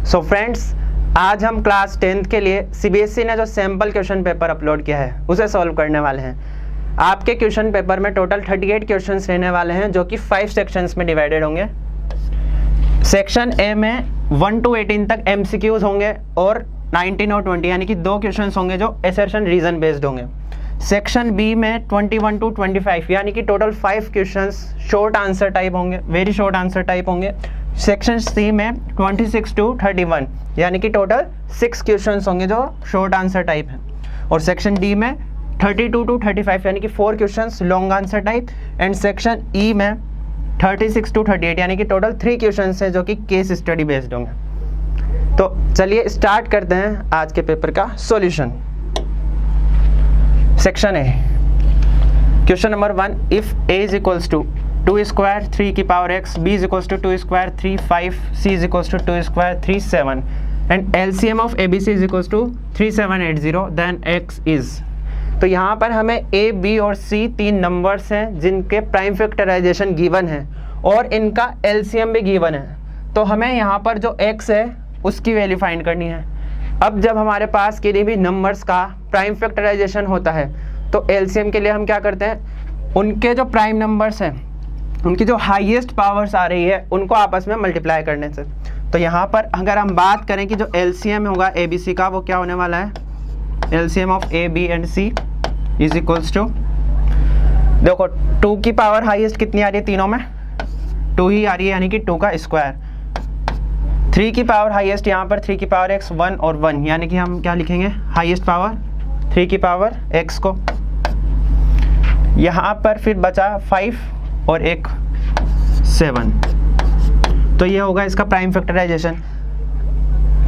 So friends, आज हम class 10th के लिए सीबीएसई ने जो सैम्पल क्वेश्चन पेपर अपलोड किया है उसे सॉल्व करने वाले हैं। आपके क्वेश्चन पेपर में टोटल 38 क्वेश्चंस रहने वाले हैं जो कि 5 सेक्शंस में डिवाइडेड होंगे। सेक्शन ए में 1 to 18 तक MCQs होंगे और 19 और 20 यानी कि 2 क्वेश्चंस होंगे जो असर्शन रीजन बेस्ड होंगे। सेक्शन बी में 21 to 25 यानी कि total 5 questions short answer type होंगे, वेरी शॉर्ट आंसर टाइप होंगे। सेक्शन सी में 26 to 31 यानी कि टोटल 6 क्वेश्चंस होंगे जो शॉर्ट आंसर टाइप हैं। और सेक्शन डी में 32 to 35 यानी कि 4 questions long answer type. And section E में 36 to 38 यानी कि टोटल 3 क्वेश्चंस हैं जो कि केस स्टडी बेस्ड होंगे। तो चलिए स्टार्ट करते हैं आज के पेपर का solution. Section A, question number 1, if a is equals to 2 square 3 की power x, b is equals to 2 square 3 5, c is equals to 2 square 3 7 and LCM of ABC is equals to 3780 then x is. तो यहाँ पर हमें a, b और c 3 numbers हैं जिनके prime factorisation given है और इनका LCM भी गिवन है। तो हमें यहाँ पर जो x है उसकी वैल्यू फाइंड करनी है। अब जब हमारे पास किसी भी नंबर्स का प्राइम फैक्टराइजेशन होता है तो LCM के लिए हम क्या करते हैं, उनके जो प्राइम नंबर्स हैं उनकी जो हाईएस्ट पावर्स आ रही है उनको आपस में मल्टीप्लाई करने से। तो यहाँ पर अगर हम बात करें कि जो LCM होगा ABC का वो क्या होने वाला है, LCM of A, B and C is equals to, देखो 2 की पावर हाईएस्ट कितनी आ रही है, तीनों में 2 ही आ रही है यानी कि 2 का स्क्वायर। 3 की पावर हाईएस्ट यहाँ पर 3 की पावर x 1 और 1 यानी कि हम क्या लिखेंगे, हाईएस्ट पावर 3 की पावर x को। यहाँ पर फिर बचा 5 और 1 7। तो ये होगा इसका प्राइम फैक्टराइजेशन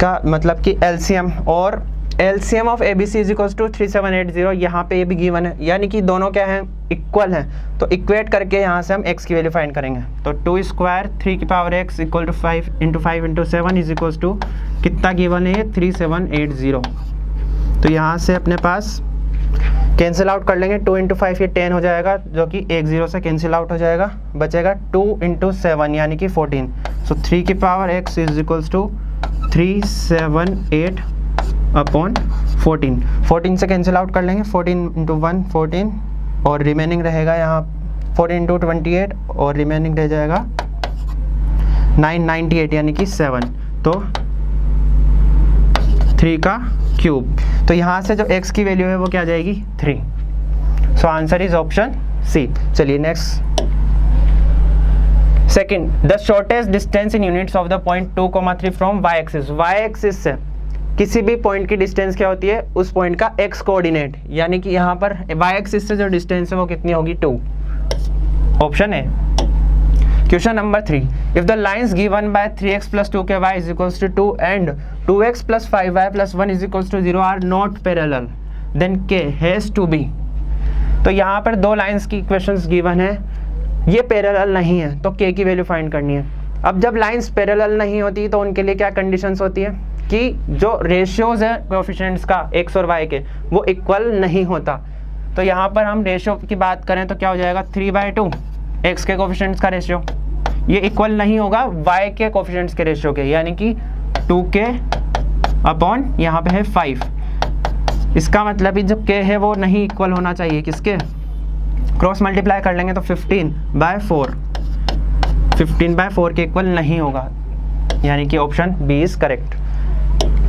का मतलब कि LCM। और LCM of ABC is equals to 3780, यहाँ पे ये भी गिवन है यानी कि दोनों क्या हैं, इक्वल हैं। तो इक्वेट करके यहाँ से हम x की वैल्यू फाइंड करेंगे। तो 2 स्क्वायर 3 की power x equal to 5 into 5 into 7 is equals to कितना गिवन है, 3780। तो यहाँ से अपने पास कैंसिल आउट कर लेंगे, 2 इंटू 5 ये 10 हो जाएगा जो कि 1 0 से कैंसिल आउट हो जाएगा, बचेगा 2 इंटू 7 यानी कि 14। सो 3 की power x is equals to 378 upon 14। 14 से कैंसिल आउट कर लेंगे, 14 इंटू 1 14 और रिमेनिंग रहेगा यहाँ 14 इंटू 28 और रिमेनिंग रह जाएगा 998 यानी कि 7। तो 3 का क्यूब। तो यहाँ से जो x की वैल्यू है वो क्या आ जाएगी, 3। So answer is option C. चलिए next, second, the shortest distance in units of the point 2,3 from y axis. y axis से किसी भी पॉइंट की डिस्टेंस क्या होती है, उस पॉइंट का x कोऑर्डिनेट यानी कि यहाँ पर y एक्सिस से जो डिस्टेंस है वो कितनी होगी, 2। ऑप्शन है। Question number 3, if the lines given by 3x plus 2ky is equals to 2 and 2x plus 5y plus 1 is equals to 0 are not parallel, then k has to be। तो यहाँ पर 2 lines की equations given है, ये parallel नहीं है तो k की वैल्यू फाइंड करनी है। अब जब लाइन्स पैरेलल नहीं होती तो उनके लिए क्या कंडीशंस होती है कि जो रेशियोज है कोएफिशिएंट्स का x और y के वो इक्वल नहीं होता। तो यहाँ पर हम रेशियो की बात करें तो क्या हो जाएगा, 3/2 x के कोएफिशिएंट्स का रेशियो, ये इक्वल नहीं होगा y के कोएफिशिएंट्स के रेशियो के, यानी कि 2k अपॉन यहाँ पे है 5। इसका मतलब जो k है वो नहीं इक्वल होना चाहिए किसके, क्रॉस मल्टीप्लाई कर लेंगे तो 15/4, 15/4 के इक्वल नहीं होगा, यानी कि option B is correct.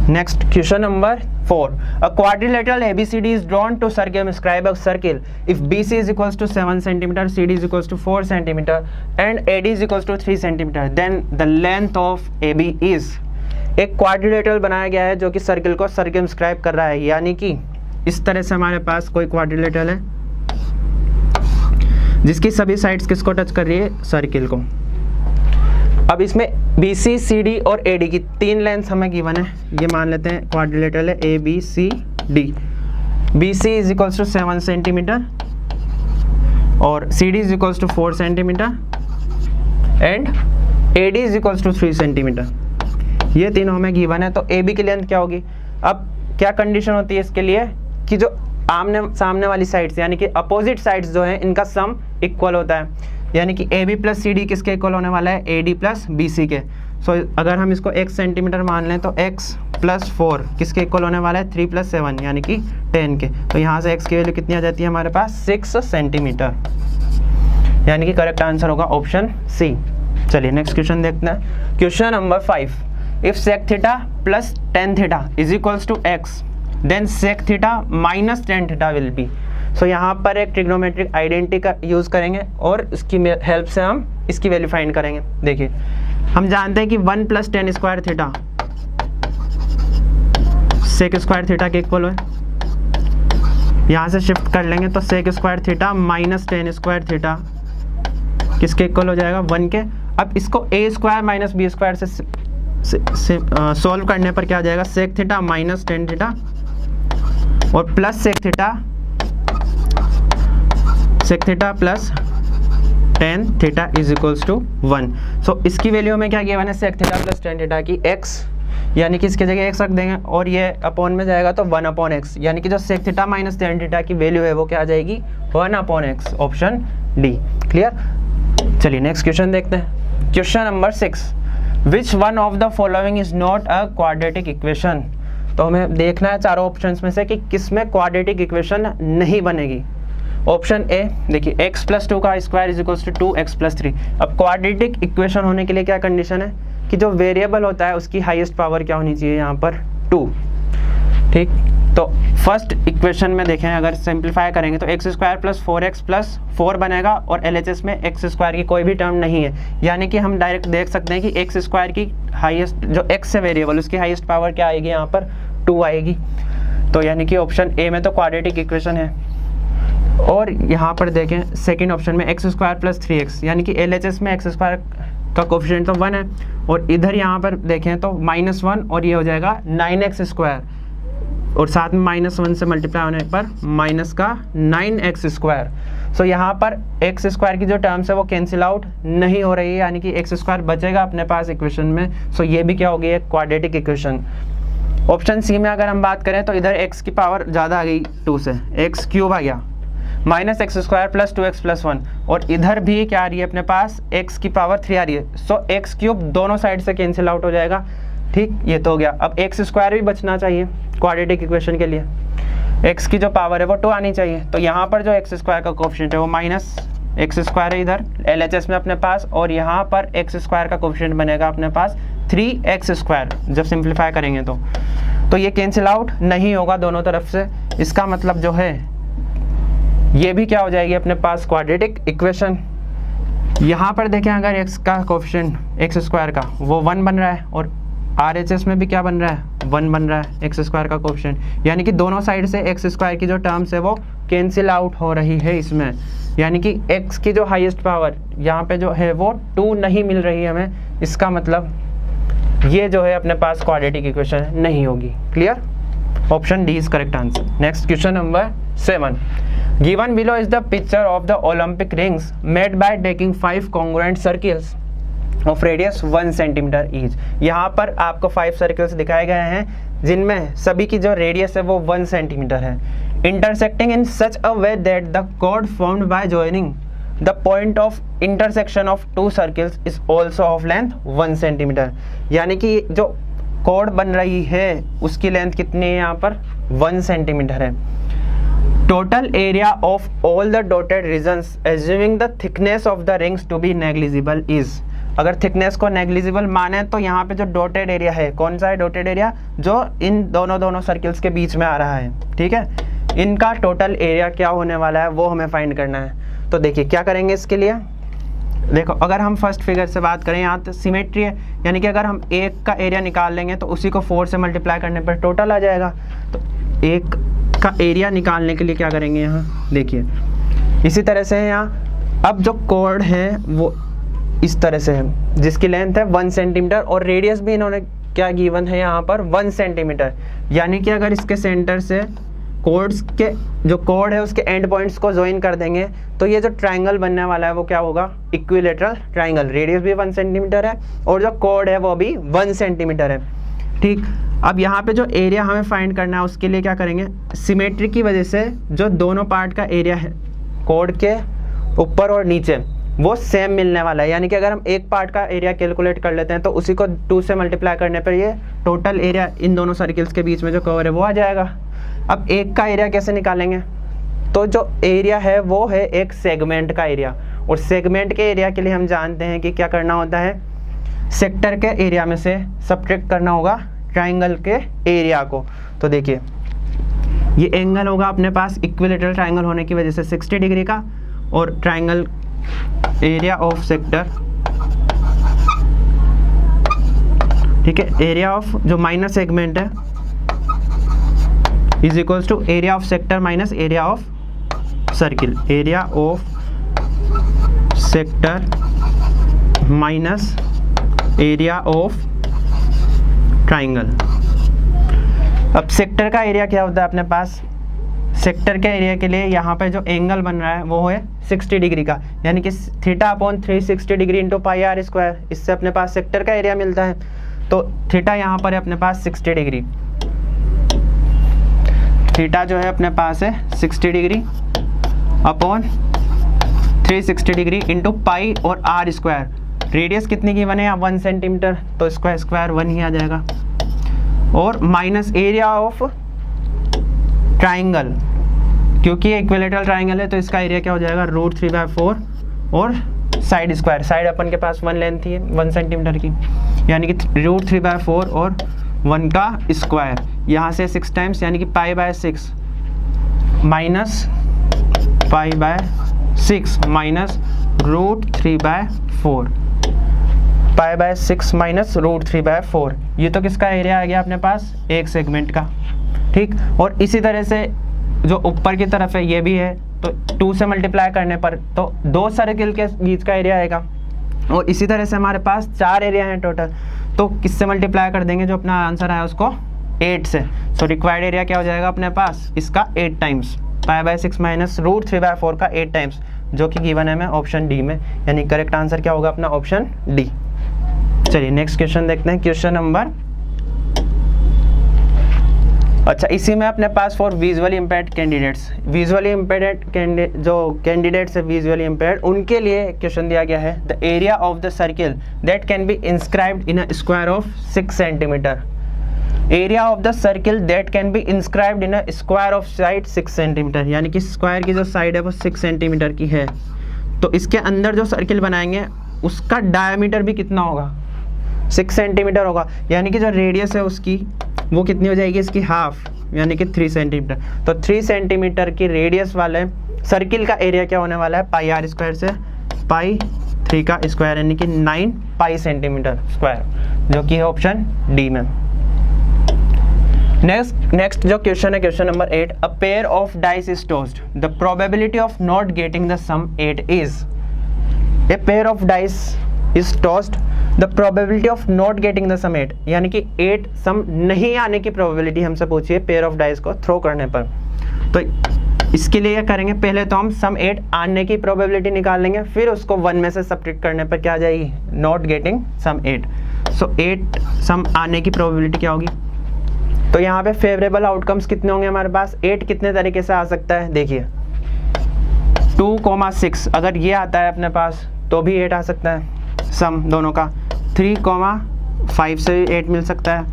Next, question number 4, a quadrilateral ABCD is drawn to circumscribe a circle if BC is equals to 7 cm, CD is equals to 4 cm and AD is equals to 3 cm, then the length of AB is। एक quadrilateral बनाया गया है जो कि circle को circumscribe कर रहा है, यानी कि इस तरह से हमारे पास कोई क्वाड्रिलेटरल है जिसकी सभी साइड्स किसको टच कर रही है, सर्किल को। अब इसमें BC, CD और AD की 3 लेंथ हमें गिवन है, ये मान लेते हैं क्वाड्रिलेटरल है ABCD। BC is equals to 7 centimetre और CD is equals to 4 centimetre and AD is equals to 3 centimetre. ये तीनों हमें गिवन है। तो AB की लेंथ क्या होगी, अब क्या कंडीशन होती है इसके लिए कि जो आमने सामने वाली साइड्स यानी कि अपोजिट साइड्स जो है इनका सम इक्वल होता है, यानी कि AB प्लस CD किसके इक्वल होने वाला है, AD प्लस BC के। सो अगर हम इसको x सेंटीमीटर मान लें तो x प्लस 4 किसके इक्वल होने वाला है 3 + 7 यानी कि 10 के। तो यहाँ से x की वैल्यू कितनी आ जाती है हमारे पास 6 सेंटीमीटर, यानी कि करेक्ट आंसर होगा ऑप्शन सी। चलिए नेक्स्ट क्वेश्चन देखते हैं। Question number 5, if sec theta plus tan theta is equals to x then sec theta minus tan theta will be. So यहाँ पर एक ट्रिग्नोमेट्रिक आइडेंटिटी का यूज़ करेंगे और इसकी हेल्प से हम इसकी वैल्यू फाइंड करेंगे। देखिए हम जानते हैं कि 1 + tan square theta sec square theta के इक्वल है। यहाँ से शिफ्ट कर लेंगे तो sec square theta minus tan square theta किसके इक्वल हो जाएगा 1 के। अब इसको a square minus b square से सॉल्व करने पर क्या आ जाएगा sec theta minus tan theta और plus sec theta plus tan theta is equals to 1। So इसकी वैल्यू में क्या गिवन है sec theta plus tan theta की x, यानी कि इसके जगह x रख देंगे और ये अपॉन में जाएगा तो 1/x, यानी कि जो sec theta minus tan theta की वैल्यू है वो क्या आ जाएगी 1/x, ऑप्शन डी। क्लियर। चलिए नेक्स्ट क्वेश्चन देखते हैं। Question number 6, which one of the following is not a quadratic equation. तो हमें देखना है चारों ऑप्शंस में से कि किसमें क्वाड्रेटिक इक्वेशन नहीं बनेगी। ऑप्शन ए देखिए x + 2 का square is equals to 2x + 3। अब क्वाड्रेटिक इक्वेशन होने के लिए क्या कंडीशन है कि जो वेरिएबल होता है उसकी हाईएस्ट पावर क्या होनी चाहिए यहाँ पर 2। ठीक, तो फर्स्ट इक्वेशन में देखें अगर सिंप्लीफाई करेंगे तो x² + 4x + 4 बनेगा और LHS में x² की कोई भी टर्म नहीं है, यानी कि हम डायरेक्ट देख सकते हैं कि x² की हाईएस्ट जो x है वेरिएबल उसकी हाईएस्ट पावर क्या आएगी यहाँ पर 2 आएगी। तो यानी कि ऑप्शन ए में तो क्वाड्रेटिक इक्वेशन है। और यहाँ पर देखें सेकंड ऑप्शन में x² + 3x, यानी कि LHS में x² का कोफिशिएंट तो 1 है और इधर यहाँ पर देखें तो -1 और ये हो जाएगा 9x² और साथ में -1 से मल्टीप्लाई होने पर माइनस का 9x²। सो यहाँ पर x² की जो टर्म्स है वो कैंसिल आउट नहीं हो रही है, यानी कि x² बचेगा अपने पास इक्वेशन में। सो ये भी क्या होगी एक क्वाड्रेटिक इक्वेशन। ऑप्शन सी में अगर हम बात करें तो इधर x की पावर ज़्यादा आ गई 2 से, x³ आ गया -x² + 2x + 1 और इधर भी क्या आ रही है अपने पास x की पावर 3 आ रही है। सो x³ दोनों साइड से कैंसिल आउट हो जाएगा। ठीक, ये तो हो गया। अब x² भी बचना चाहिए क्वाड्रेटिक इक्वेशन के लिए, x की जो पावर है वो 2 आनी चाहिए। तो यहाँ पर जो x² का कोफिशिएंट है वो -x² है इधर LHS में अपने पास, और यहाँ पर x² का कोफिशिएंट बनेगा अपने पास 3x² जब सिंप्लीफाई करेंगे तो ये कैंसिल आउट नहीं होगा दोनों तरफ से। इसका मतलब जो है ये भी क्या हो जाएगी अपने पास क्वाड्रेटिक इक्वेशन। यहाँ पर देखें अगर x का कोफिशिएंट x² का वो 1 बन रहा है और RHS में भी क्या बन रहा है 1 बन रहा है x² का कोफिशिएंट, यानी कि दोनों साइड से x² की जो टर्म्स है वो कैंसिल आउट हो रही है इसमें, यानी कि x की जो हाईएस्ट पावर यहाँ पे जो है वो 2 नहीं मिल रही है हमें। इसका मतलब ये जो है अपने पास क्वाड्रेटिक इक्वेशन नहीं होगी। Clear, option D is correct answer. Next question number 7, given below is the picture of the Olympic rings made by taking 5 congruent circles of radius 1 cm each। यहाँ पर आपको 5 सर्कल्स दिखाए गए हैं जिनमें सभी की जो रेडियस है वो 1 सेंटीमीटर है, intersecting in such a way that the chord formed by joining the point of intersection of 2 circles is also of length 1 cm। यानी कि जो कोड बन रही है उसकी लेंथ कितनी है यहाँ पर 1 सेंटीमीटर है। Total area of all the dotted regions assuming the thickness of the rings to be negligible is. अगर थिकनेस को नेग्लिजिबल माने तो यहाँ पे जो डॉटेड एरिया है, कौन सा है डॉटेड एरिया, जो इन दोनों सर्कल्स के बीच में आ रहा है, ठीक है, इनका टोटल एरिया क्या होने वाला है वो हमें फाइंड करना है। तो देखिए क्या करेंगे इसके लिए। देखो अगर हम फर्स्ट फिगर से बात करें यहाँ तो सिमेट्री है, यानी कि अगर हम 1 का एरिया निकाल लेंगे तो उसी को 4 से मल्टीप्लाई करने पर टोटल आ जाएगा। तो 1 का एरिया निकालने के लिए क्या करेंगे यहाँ देखिए इसी तरह से है। यहाँ अब जो कोड है वो इस तरह से है जिसकी लेंथ है 1 सेंटीमीटर और रेडियस भी इन्होंने क्या गिवन है यहाँ पर 1 सेंटीमीटर, यानी कि अगर इसके सेंटर से कोड्स के जो कोड है उसके एंड पॉइंट्स को ज्वाइन कर देंगे तो ये जो ट्रायंगल बनने वाला है वो क्या होगा इक्विलेटरल ट्रायंगल। रेडियस भी 1 सेंटीमीटर है और जो कोड है वो भी 1 सेंटीमीटर है। ठीक, अब यहाँ पे जो एरिया हमें फाइंड करना है उसके लिए क्या करेंगे, सिमेट्री की वजह से जो दोनों पार्ट का एरिया है कोड के ऊपर और नीचे वो सेम मिलने वाला है। यानी कि अगर हम एक पार्ट का एरिया कैलकुलेट कर लेते हैं तो उसी को 2 से मल्टीप्लाई करने पर ये टोटल एरिया इन दोनों सर्किल्स के बीच में जो कवर है वो आ जाएगा। अब एक का एरिया कैसे निकालेंगे, तो जो एरिया है वो है एक सेगमेंट का एरिया, और सेगमेंट के एरिया के लिए हम जानते हैं कि क्या करना होता है, सेक्टर के एरिया में से सब्ट्रैक्ट करना होगा ट्राइंगल के एरिया को। तो देखिए ये एंगल होगा अपने पास इक्विलेटरल ट्राइंगल होने की वजह से 60 डिग्री का, और ट्राइंगल एरिया ऑफ सेक्टर, ठीक है, एरिया ऑफ जो माइनस सेगमेंट है is equals to area of sector minus area of circle, area of sector minus area of triangle. अब सेक्टर का एरिया क्या होता है अपने पास, सेक्टर के एरिया के लिए यहाँ पे जो एंगल बन रहा है वो है 60 डिग्री का, यानी कि theta upon 360 degree into pi R square, इससे अपने पास सेक्टर का एरिया मिलता है। तो थीटा यहाँ पर है अपने पास 60 डिग्री, थीटा जो है अपने पास है 60 डिग्री अपॉन 360 डिग्री इंटू पाई और आर स्क्वायर। रेडियस कितनी की बने, 1 सेंटीमीटर, तो इसका स्क्वायर 1 ही आ जाएगा, और माइनस एरिया ऑफ ट्राइंगल, क्योंकि इक्विलेटरल ट्राइंगल है तो इसका एरिया क्या हो जाएगा, √3/4 और साइड स्क्वायर, साइड अपन के पास 1 लेंथ ही है 1 सेंटीमीटर की, यानी कि √3/4 और 1 का स्क्वायर, यहाँ से 6 टाइम्स यानी कि π/6 माइनस π/6 माइनस √3/4, π/6 माइनस √3/4, ये तो किसका एरिया आ गया अपने पास, एक सेगमेंट का, ठीक। और इसी तरह से जो ऊपर की तरफ है ये भी है, तो 2 से मल्टीप्लाई करने पर तो 2 सर्किल के बीच का एरिया आएगा, और इसी तरह से हमारे पास 4 एरिया हैं टोटल, तो किससे मल्टीप्लाई कर देंगे, जो अपना आंसर आया उसको 8 से। सो रिक्वायर्ड एरिया क्या हो जाएगा अपने पास, इसका 8 टाइम्स, π/6 माइनस √3/4 का 8 टाइम्स, जो कि गिवन है हमें ऑप्शन डी में, यानी करेक्ट आंसर क्या होगा अपना ऑप्शन डी। चलिए नेक्स्ट क्वेश्चन देखते हैं, क्वेश्चन नंबर, अच्छा इसी में अपने पास for visually impaired candidates, visually impaired जो कैंडिडेट्स है विजुअली इम्पेयर्ड, उनके लिए क्वेश्चन दिया गया है, the area of the circle that can be inscribed in a square of 6 centimetre, area of the circle that can be inscribed in a square of side 6 centimetre, यानी कि square की जो side है वो 6 centimetre की है, तो इसके अंदर जो सर्किल बनाएंगे उसका डायमीटर भी कितना होगा, 6 सेंटीमीटर होगा, यानी कि जो रेडियस है उसकी वो कितनी हो जाएगी, इसकी हाफ, यानी कि 3 सेंटीमीटर। तो 3 सेंटीमीटर की रेडियस वाले सर्किल का एरिया क्या होने वाला है, πr स्क्वायर से π3 का स्क्वायर, यानी कि 9 पाई सेंटीमीटर स्क्वायर, जो कि है ऑप्शन डी में। नेक्स्ट जो क्वेश्चन है, question number 8, a pair of dice is tossed, the probability of not getting the sum 8 is, a pair of dice is tossed, the probability of not getting the sum 8, यानी कि 8 सम नहीं आने की probability हमसे पूछी है pair of dice को throw करने पर। तो इसके लिए क्या करेंगे, पहले तो हम सम 8 आने की प्रोबेबिलिटी निकाल लेंगे, फिर उसको 1 में से सब्ट्रैक्ट करने पर क्या आ जाएगी, नॉट गेटिंग सम 8। सो 8 सम आने की प्रोबेबिलिटी क्या होगी, तो यहाँ पे फेवरेबल आउटकम्स कितने होंगे हमारे पास, 8 कितने तरीके से आ सकता है, देखिए 2,6 अगर ये आता है अपने पास तो भी 8 आ सकता है सम दोनों का, 3,5 से भी 8 मिल सकता है,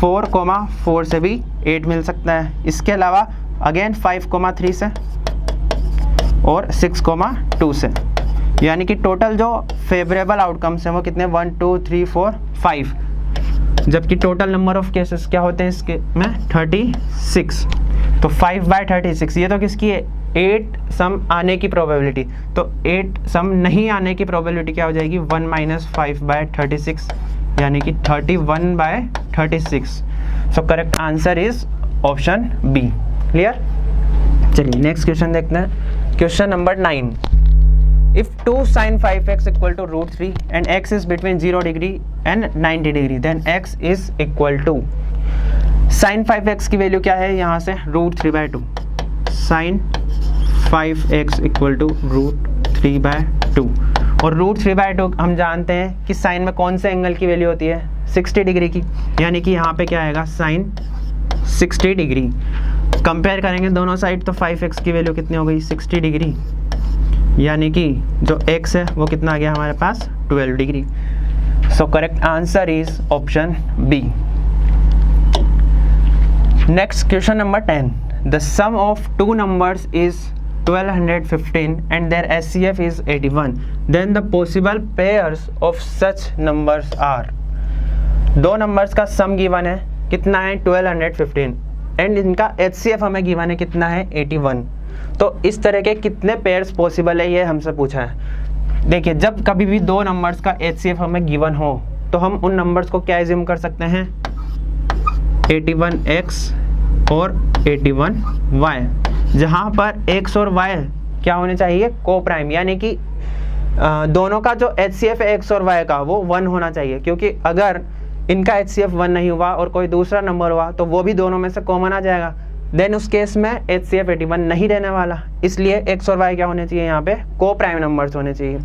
4,4 से भी 8 मिल सकता है, इसके अलावा अगेन 5,3 से और 6,2 से, यानी कि टोटल जो फेवरेबल आउटकम्स हैं वो कितने, 1 2 3 4 5, जबकि टोटल नंबर ऑफ केसेस क्या होते हैं इसके में 36, तो 5/36, ये तो किसकी है, 8 सम आने की प्रोबेबिलिटी, तो 8 सम नहीं आने की प्रोबेबिलिटी क्या हो जाएगी, 1 - 5/36, यानी कि 31/36। So correct answer is option B. Clear. चलिए नेक्स्ट क्वेश्चन देखते हैं, question number 9, if 2 sin 5x equal to √3 and x is between 0 degree and 90 degree, then x is equal to, sin 5x की value क्या है यहाँ से, √3/2, sin 5x equal to √3/2, और √3/2 हम जानते हैं कि साइन में कौन से एंगल की वैल्यू होती है, 60 डिग्री की, यानी कि यहाँ पे क्या आएगा, साइन 60 डिग्री। कंपेयर करेंगे दोनों साइड तो 5x की वैल्यू कितनी हो गई, 60 डिग्री यानी कि जो x है वो कितना आ गया हमारे पास 12 degree. So correct answer is option B. Next question number 10, the sum of two numbers is 1215 and their HCF is 81, then the possible pairs of such numbers are। दो नंबर्स का सम गिवन है, कितना है 1215 एंड इनका HCF हमें given है कितना है 81। तो इस तरह के कितने पेयर्स पॉसिबल है ये हमसे पूछा है। देखिए जब कभी भी दो नंबर्स का HCF हमें गिवन हो तो हम उन नंबर्स को क्या एज्यूम कर सकते हैं, 81x और 81y, जहाँ पर x और y क्या होने चाहिए को प्राइम, यानी कि दोनों का जो HCF है x और y का वो 1 होना चाहिए, क्योंकि अगर इनका HCF 1 नहीं हुआ और कोई दूसरा नंबर हुआ तो वो भी दोनों में से कॉमन आ जाएगा, देन उस केस में HCF 81 नहीं रहने वाला। इसलिए x और y क्या होने चाहिए, यहाँ पे को प्राइम नंबर्स होने चाहिए।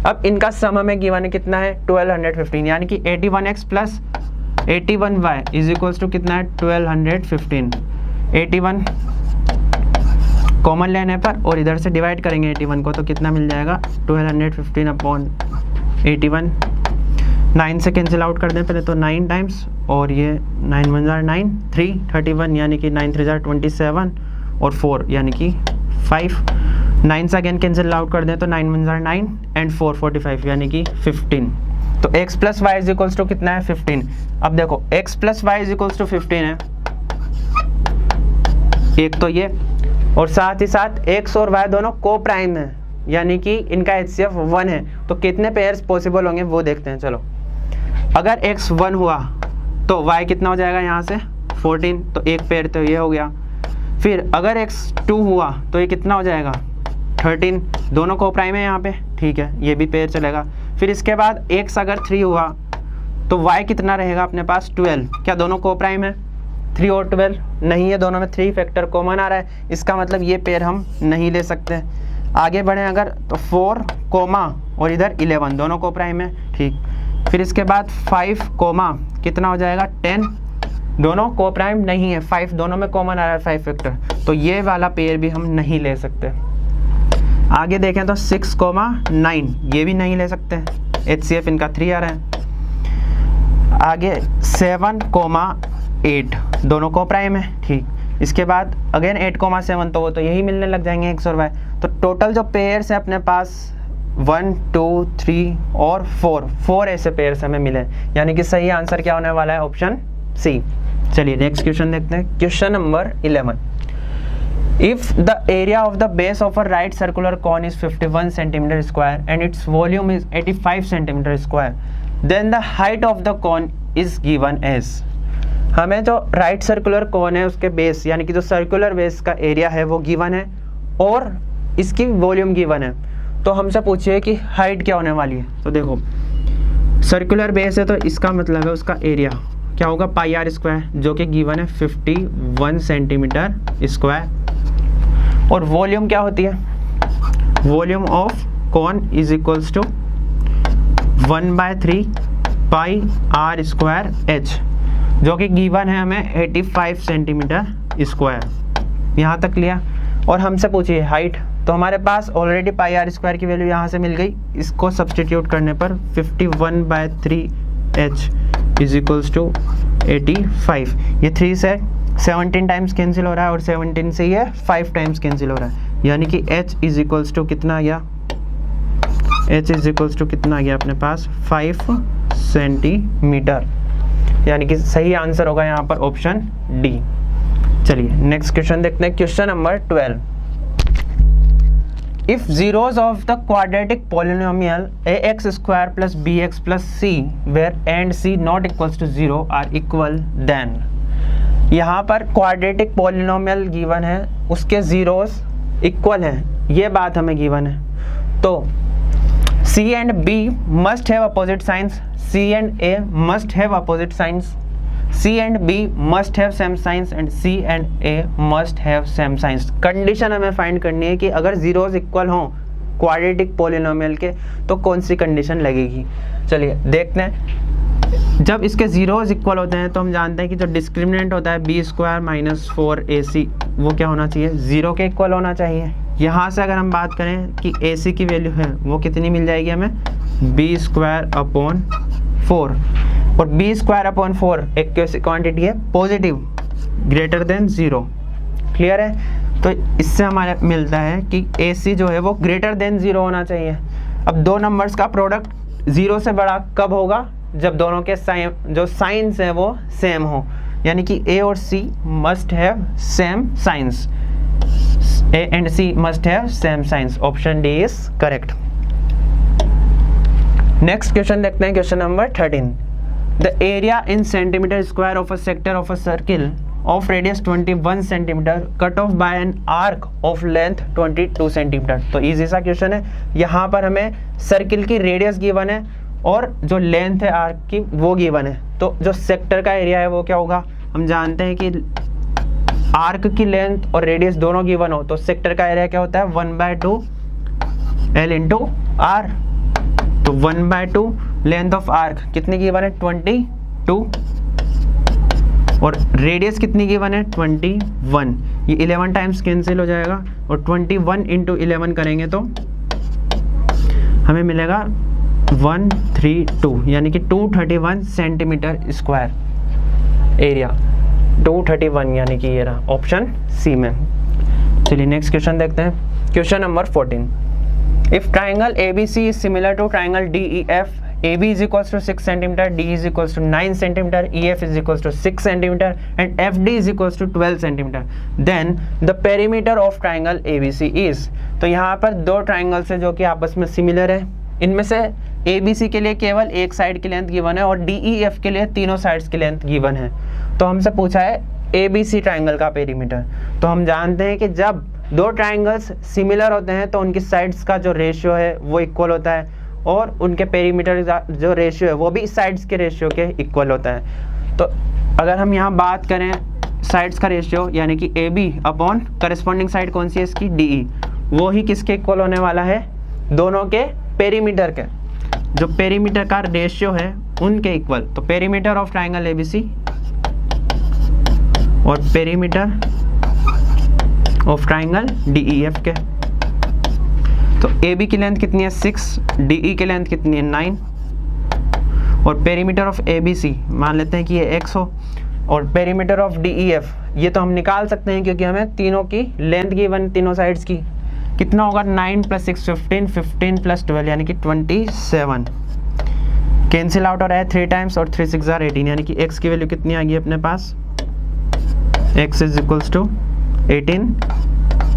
अब इनका सम हमें गिवन है कितना है 1215, यानी कि 81x plus 81y is equals to कितना है 1215। 81 कॉमन लेने पर और इधर से डिवाइड करेंगे 81 को तो कितना मिल जाएगा 1215 अपॉन 81। 9 से कैंसिल आउट कर दें पहले तो 9 टाइम्स, और ये 9 1 जार 9, 3 31 यानी कि 9 3 जार 27 और 4 यानी कि 5। 9 से अगेन कैंसिल आउट कर दें तो 9 1 जार 9 एंड 4 45 यानी कि 15। तो x plus y is equals to कितना है 15। अब देखो x plus y is equals to 15 है, एक तो ये, और साथ ही साथ x और y दोनों को प्राइम है, यानी कि इनका HCF 1 है। तो कितने पेयर्स पॉसिबल होंगे वो देखते हैं। चलो अगर x 1 हुआ तो y कितना हो जाएगा यहाँ से 14, तो एक पेयर तो ये हो गया। फिर अगर x 2 हुआ तो ये कितना हो जाएगा 13, दोनों को प्राइम है यहाँ पे, ठीक है ये भी पेयर चलेगा। फिर इसके बाद x अगर 3 हुआ तो y कितना रहेगा अपने पास 12, क्या दोनों को प्राइम है 3 और 12 नहीं है, दोनों में 3 फैक्टर कॉमन आ रहा है, इसका मतलब ये पेयर हम नहीं ले सकते। आगे बढ़ें अगर तो 4 कोमा और इधर 11 दोनों को प्राइम है, ठीक। फिर इसके बाद 5 कोमा कितना हो जाएगा 10, दोनों को प्राइम नहीं है, 5 दोनों में कॉमन आ रहा है 5 फैक्टर, तो ये वाला पेयर भी हम नहीं ले सकते। आगे देखें तो 6 कोमा 9 ये भी नहीं ले सकते, HCF इनका 3 आ रहा है। आगे 7 कोमा 8 दोनों को प्राइम है, ठीक। इसके बाद अगेन 8,7 तो वो तो यही मिलने लग जाएंगे x और y। तो टोटल जो पेयर्स है अपने पास 1 2 3 और 4 ऐसे पेयर्स हमें मिले, यानी कि सही आंसर क्या होने वाला है ऑप्शन सी। चलिए नेक्स्ट क्वेश्चन देखते हैं, question number 11। If the area of the base of a right circular cone is 51 centimetre square and its volume is 85 centimetre square, then the height of the cone is given as. हमें जो right circular cone है उसके base यानी कि जो circular base का area है वो गिवन है और इसकी वॉल्यूम गिवन है, तो हमसे पूछिए कि हाइट क्या होने वाली है। तो देखो सर्कुलर बेस है तो इसका मतलब है उसका एरिया क्या होगा पाई आर स्क्वायर, जो कि गिवन है 51 सेंटीमीटर स्क्वायर, और वॉल्यूम क्या होती है, volume of cone is equals to 1/3 pi R square H, जो कि गिवन है हमें 85 सेंटीमीटर स्क्वायर। यहाँ तक लिया, और हमसे पूछिए हाइट, तो हमारे पास ऑलरेडी पाई आर स्क्वायर की वैल्यू यहाँ से मिल गई, इसको सब्सटीट्यूट करने पर 51/3 एच इज इक्वल्स टू 85। ये 3 से 17 टाइम्स कैंसिल हो रहा है और 17 से ये 5 टाइम्स कैंसिल हो रहा है, यानी कि h इज इक्वल्स टू कितना आ गया, h इज इक्वल्स टू कितना आ गया अपने पास 5 सेंटीमीटर, यानी कि सही आंसर होगा यहाँ पर ऑप्शन डी। चलिए नेक्स्ट क्वेश्चन देखते हैं, question number 12। If zeros of the quadratic polynomial ax square plus bx plus c where a and c not equals to 0 are equal then, यहाँ पर क्वाड्रेटिक पॉलिनोमियल गिवन है उसके zeros equal हैं, ये बात हमें गिवन है। तो c and b must have opposite signs, c and a must have opposite signs, C and B must have same signs and C and A must have same signs। Condition हमें find करनी है कि अगर zeros equal हों quadratic polynomial के तो कौन सी condition लगेगी। चलिए देखते हैं, जब इसके जीरोस इक्वल होते हैं तो हम जानते हैं कि जो डिस्क्रिमिनेंट होता है b² - 4ac वो क्या होना चाहिए, 0 के इक्वल होना चाहिए, यहाँ से अगर हम बात करें कि AC की वैल्यू है वो कितनी मिल जाएगी हमें, b²/4, और b²/4 एक कैसी क्वांटिटी है, पॉजिटिव, ग्रेटर देन 0। क्लियर है? तो इससे हमारा मिलता है कि AC जो है वो ग्रेटर देन 0 होना चाहिए। अब दो नंबर्स का प्रोडक्ट 0 से बड़ा कब होगा, जब दोनों के जो साइंस हैं वो सेम हो, यानी कि A और C must have same science, A and C must have same signs. Option D is correct. Next question देखते हैं, question number 13. The area in centimeter square of a sector of a circle of radius 21 centimeter cut off by an arc of length 22 centimeter. तो easy सा question है। यहाँ पर हमें circle की radius given है और जो लेंथ है आर्क की वो गिवन है। तो जो सेक्टर का एरिया है वो क्या होगा, हम जानते हैं कि आर्क की लेंथ और रेडियस दोनों गिवन हो तो सेक्टर का एरिया क्या होता है, 1/2 L इंटू आर। तो 1/2 लेंथ ऑफ आर्क कितनी गिवन है, 22, और रेडियस कितनी गिवन है, 21। ये 11 टाइम्स कैंसिल हो जाएगा और 21 इंटू 11 करेंगे तो हमें मिलेगा 132, यानी कि 231 सेंटीमीटर स्क्वायर एरिया, 231, यानी कि ये रहा ऑप्शन सी में। चलिए नेक्स्ट क्वेश्चन देखते हैं, question number 14. If triangle ABC is similar to triangle DEF, AB is equals to 6 cm, DE is equals to 9 cm, EF is equals to 6 cm and FD is equals to 12 cm, then the perimeter of triangle ABC is. तो यहाँ पर दो triangles हैं जो कि आपस में similar है। इनमें से ABC के लिए केवल एक साइड की लेंथ गिवन है और DEF के लिए तीनों साइड्स की लेंथ गिवन है। तो हमसे पूछा है ABC ट्राइंगल का पेरीमीटर। तो हम जानते हैं कि जब दो ट्राइंगल्स सिमिलर होते हैं तो उनकी साइड्स का जो रेशियो है वो इक्वल होता है और उनके पेरीमीटर जो रेशियो है वो भी साइड्स के रेशियो के इक्वल होता है। तो अगर हम यहाँ बात करें साइड्स का रेशियो, यानी कि AB अपॉन करस्पॉन्डिंग साइड कौन सी है इसकी, DE, वो ही किसके इक्वल होने वाला है, दोनों के पेरीमीटर के, जो पेरीमीटर का रेशियो है उनके इक्वल। तो पेरीमीटर ऑफ ट्राइंगल ABC और पेरीमीटर ऑफ ट्राइंगल DEF के। तो AB की लेंथ कितनी है 6, DE की लेंथ कितनी है 9, और पेरीमीटर ऑफ ABC मान लेते हैं कि ये x हो, और पेरीमीटर ऑफ DEF ये तो हम निकाल सकते हैं क्योंकि हमें तीनों की लेंथ गिवन, तीनों साइड्स की। कितना होगा, 9 + 6 15, 15 + 12 यानी कि 27। कैंसिल आउट हो रहा है 3 टाइम्स और 3 6 are 18, यानी कि x की वैल्यू कितनी आ गई अपने पास, x is equals to 18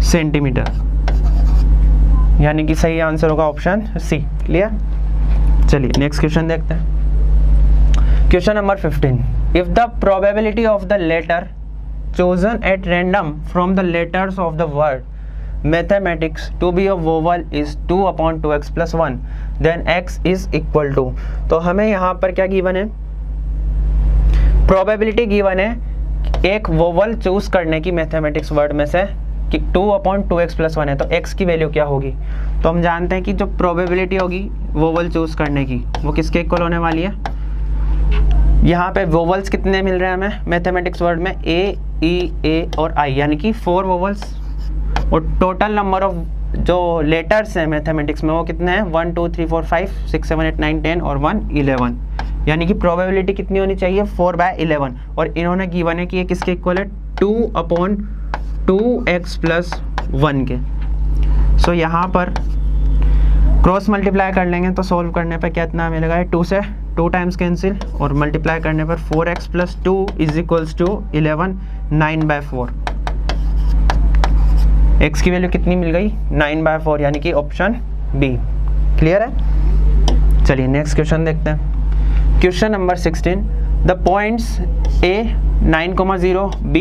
centimetre, यानी कि सही आंसर होगा ऑप्शन सी। क्लियर? चलिए नेक्स्ट क्वेश्चन देखते हैं, question number 15. If the probability of the letter chosen at random from the letters of the word mathematics to be a vowel is 2/2x + 1, then x is equal to. तो हमें यहाँ पर क्या given है, probability given है एक vowel choose करने की मैथमेटिक्स वर्ड में से कि 2/2x + 1 है, तो x की वैल्यू क्या होगी। तो हम जानते हैं कि जो प्रोबेबिलिटी होगी वोवल चूज करने की वो किसके इक्वल होने वाली है। यहाँ पे वोवल्स कितने मिल रहे हैं हमें मैथमेटिक्स वर्ड में, A, E, A और I, यानी कि 4 वोवल्स, और टोटल नंबर ऑफ जो लेटर्स हैं मैथमेटिक्स में वो कितने हैं, 1 2 3 4 5 6 7 8 9 10 और 1 11, यानी कि प्रोबेबिलिटी कितनी होनी चाहिए 4/11, और इन्होंने गिवन है कि ये किसके इक्वल है 2/2x + 1 के। सो यहाँ पर क्रॉस मल्टीप्लाई कर लेंगे तो सोल्व करने पर कितना मिलेगा, 2 से 2 टाइम्स कैंसिल, और मल्टीप्लाई करने पर 4x + 2 = 11, 9/4। x की वैल्यू कितनी मिल गई, 9/4, यानी कि ऑप्शन बी। क्लियर है? चलिए नेक्स्ट क्वेश्चन देखते हैं, question number 16. The points A 9,0, B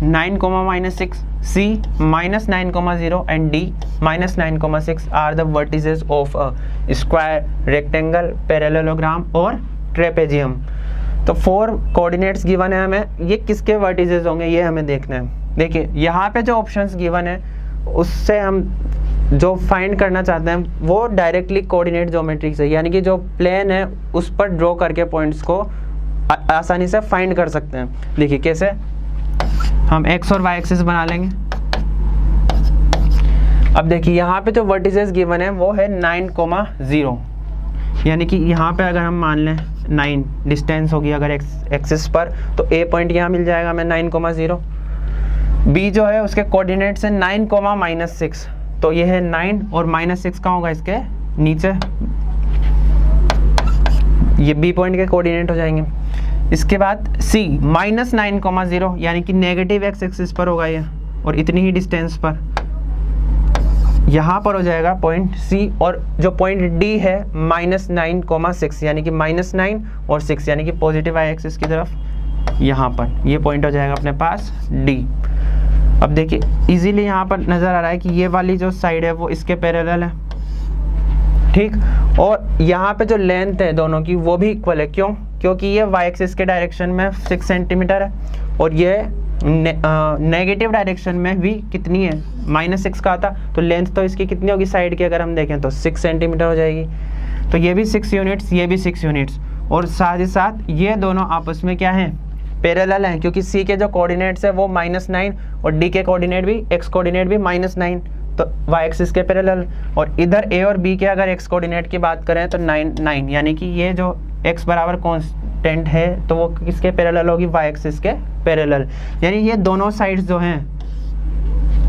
9,-6, C -9,0 and D -9,6 are the vertices of a square, rectangle, parallelogram और trapezium. तो 4 कोऑर्डिनेट्स गिवन है हमें, ये किसके वर्टिसेस होंगे ये हमें देखना है। देखिए यहाँ पे जो ऑप्शंस गिवन है उससे हम जो फाइंड करना चाहते हैं वो डायरेक्टली कोऑर्डिनेट ज्योमेट्री से, यानी कि जो प्लेन है उस पर ड्रॉ करके पॉइंट्स को आसानी से फाइंड कर सकते हैं। देखिए कैसे, हम x और y एक्सिस बना लेंगे। अब देखिए यहाँ पे जो वर्टिसेस गिवन है वो है 9,0, यानी कि यहाँ पे अगर हम मान लें 9 डिस्टेंस होगी अगर एक्सिस पर, तो ए पॉइंट यहाँ मिल जाएगा हमें 9,0। बी जो है उसके कोऑर्डिनेट्स है 9,-6, तो ये है 9 और -6 कहाँ होगा इसके नीचे, ये बी पॉइंट के कोऑर्डिनेट हो जाएंगे। इसके बाद सी -9,0 यानी कि नेगेटिव एक्स एक्सिस पर होगा ये, और इतनी ही डिस्टेंस पर यहाँ पर हो जाएगा पॉइंट सी, और जो पॉइंट डी है -9,6 यानी कि -9 और 6 यानी कि पॉजिटिव आई एक्सिस की तरफ, यहाँ पर ये पॉइंट हो जाएगा अपने पास डी। अब देखिए इजीली यहाँ पर नज़र आ रहा है कि ये वाली जो साइड है वो इसके पैरेलल है, ठीक, और यहाँ पे जो लेंथ है दोनों की वो भी इक्वल है। क्यों? क्योंकि ये वाई एक्सिस के डायरेक्शन में 6 सेंटीमीटर है और ये नेगेटिव डायरेक्शन में भी कितनी है, -6 का था, तो लेंथ तो इसकी कितनी होगी साइड की अगर हम देखें तो 6 सेंटीमीटर हो जाएगी। तो ये भी 6 यूनिट्स, ये भी 6 यूनिट्स, और साथ ही साथ ये दोनों आपस में क्या हैं, पैरेलल हैं, क्योंकि सी के जो कोऑर्डिनेट्स है वो -9 और डी के कोऑर्डिनेट भी, एक्स कोऑर्डिनेट भी -9, तो वाई एक्सिस के पैरेलल। और इधर ए और बी के अगर एक्स कोऑर्डिनेट की बात करें तो 9, यानी कि ये जो एक्स बराबर कांस्टेंट है तो वो किसके पैरेलल होगी, वाई एक्सिस के पैरेलल। यानी ये दोनों साइड्स जो हैं,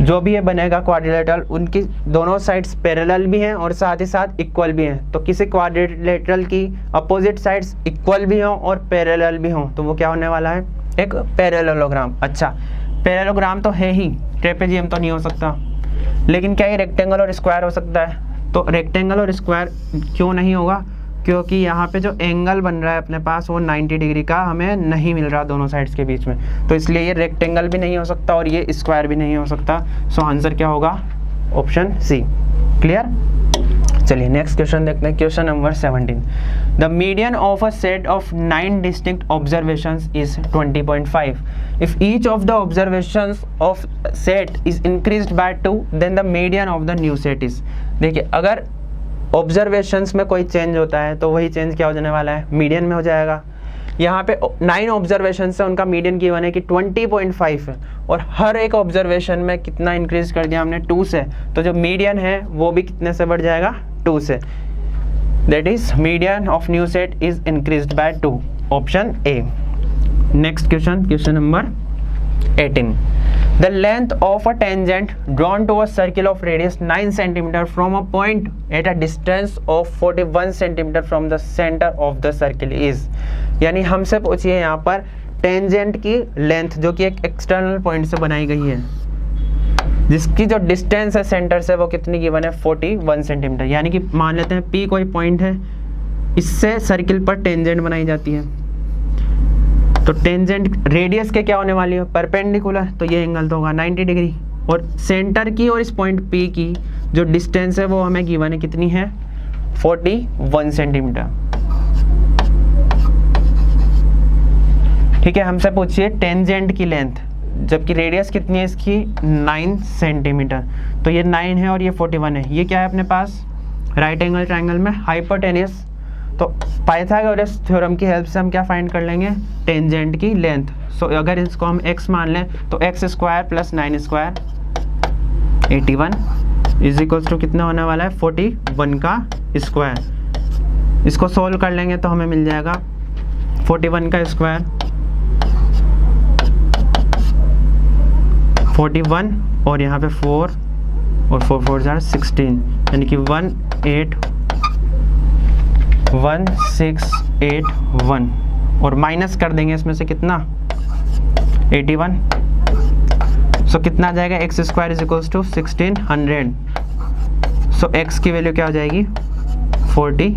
जो भी ये बनेगा क्वाड्रिलेटरल, उनकी दोनों साइड्स पैरेलल भी हैं और साथ ही साथ इक्वल भी हैं। तो किसी क्वाड्रिलेटरल की अपोजिट साइड्स इक्वल भी हों और पैरेलल भी हों तो वो क्या होने वाला है, एक पैरेललोग्राम। अच्छा, पैरेललोग्राम तो है ही, ट्रेपेजियम तो नहीं हो सकता, लेकिन क्या ये रेक्टेंगल और स्क्वायर हो सकता है? तो रेक्टेंगल और स्क्वायर क्यों नहीं होगा? क्योंकि यहाँ पे जो एंगल बन रहा है अपने पास वो 90 डिग्री का हमें नहीं मिल रहा दोनों साइड्स के बीच में, तो इसलिए ये रेक्टेंगल भी नहीं हो सकता और ये स्क्वायर भी नहीं हो सकता। सो आंसर क्या होगा, ऑप्शन सी। क्लियर? चलिए नेक्स्ट क्वेश्चन देखते हैं, question number 17। The median of a set of 9 distinct observations is 20.5. If each of the observations of set is increased by 2, then the median of the new set is. देखिए अगर observations में कोई change होता है तो वही change क्या हो जाने वाला है, मीडियन में हो जाएगा। यहाँ पे 9 ऑब्जर्वेशन से उनका मीडियन की वन है कि 20.5 है, और हर एक ऑब्जर्वेशन में कितना इंक्रीज कर दिया हमने, 2 से, तो जो मीडियन है वो भी कितने से बढ़ जाएगा, 2 से। That is median of new set is increased by 2, option A. Next question, question number 18. The length of a tangent drawn to a circle of radius 9 cm from a point at a distance of 41 cm from the center of the circle is. यानी हमसे पूछिए यहाँ पर tangent की length जो कि एक external point से बनाई गई है, जिसकी जो डिस्टेंस है सेंटर से वो कितनी गिवन है, 41 सेंटीमीटर। यानी कि मान लेते हैं P कोई पॉइंट है, इससे सर्किल पर टेंजेंट बनाई जाती है, तो टेंजेंट रेडियस के क्या होने वाली है, परपेंडिकुलर, तो ये एंगल तो होगा 90 डिग्री, और सेंटर की और इस पॉइंट P की जो डिस्टेंस है वो हमें गिवन है कितनी है, 41 सेंटीमीटर। ठीक है, हमसे पूछिए टेंजेंट की लेंथ, जबकि रेडियस कितनी है इसकी, 9 सेंटीमीटर, तो ये 9 है और ये 41 है। ये क्या है अपने पास, राइट एंगल ट्रायंगल में हाइपोटेन्यूस, तो पाइथागोरस थ्योरम की हेल्प से हम क्या फाइंड कर लेंगे, टेंजेंट की लेंथ। सो अगर इसको हम x मान लें तो x square plus 9 square 81 is equals to कितना होने वाला है, 41 का स्क्वायर। इसको सोल्व कर लेंगे तो हमें मिल जाएगा 41 का स्क्वायर 41 और यहाँ पे 4 और 4 4 16, यानी कि 1681 और माइनस कर देंगे इसमें से कितना, 81। सो कितना आ जाएगा, x square is equals to 1600। So x की वैल्यू क्या हो जाएगी, 40।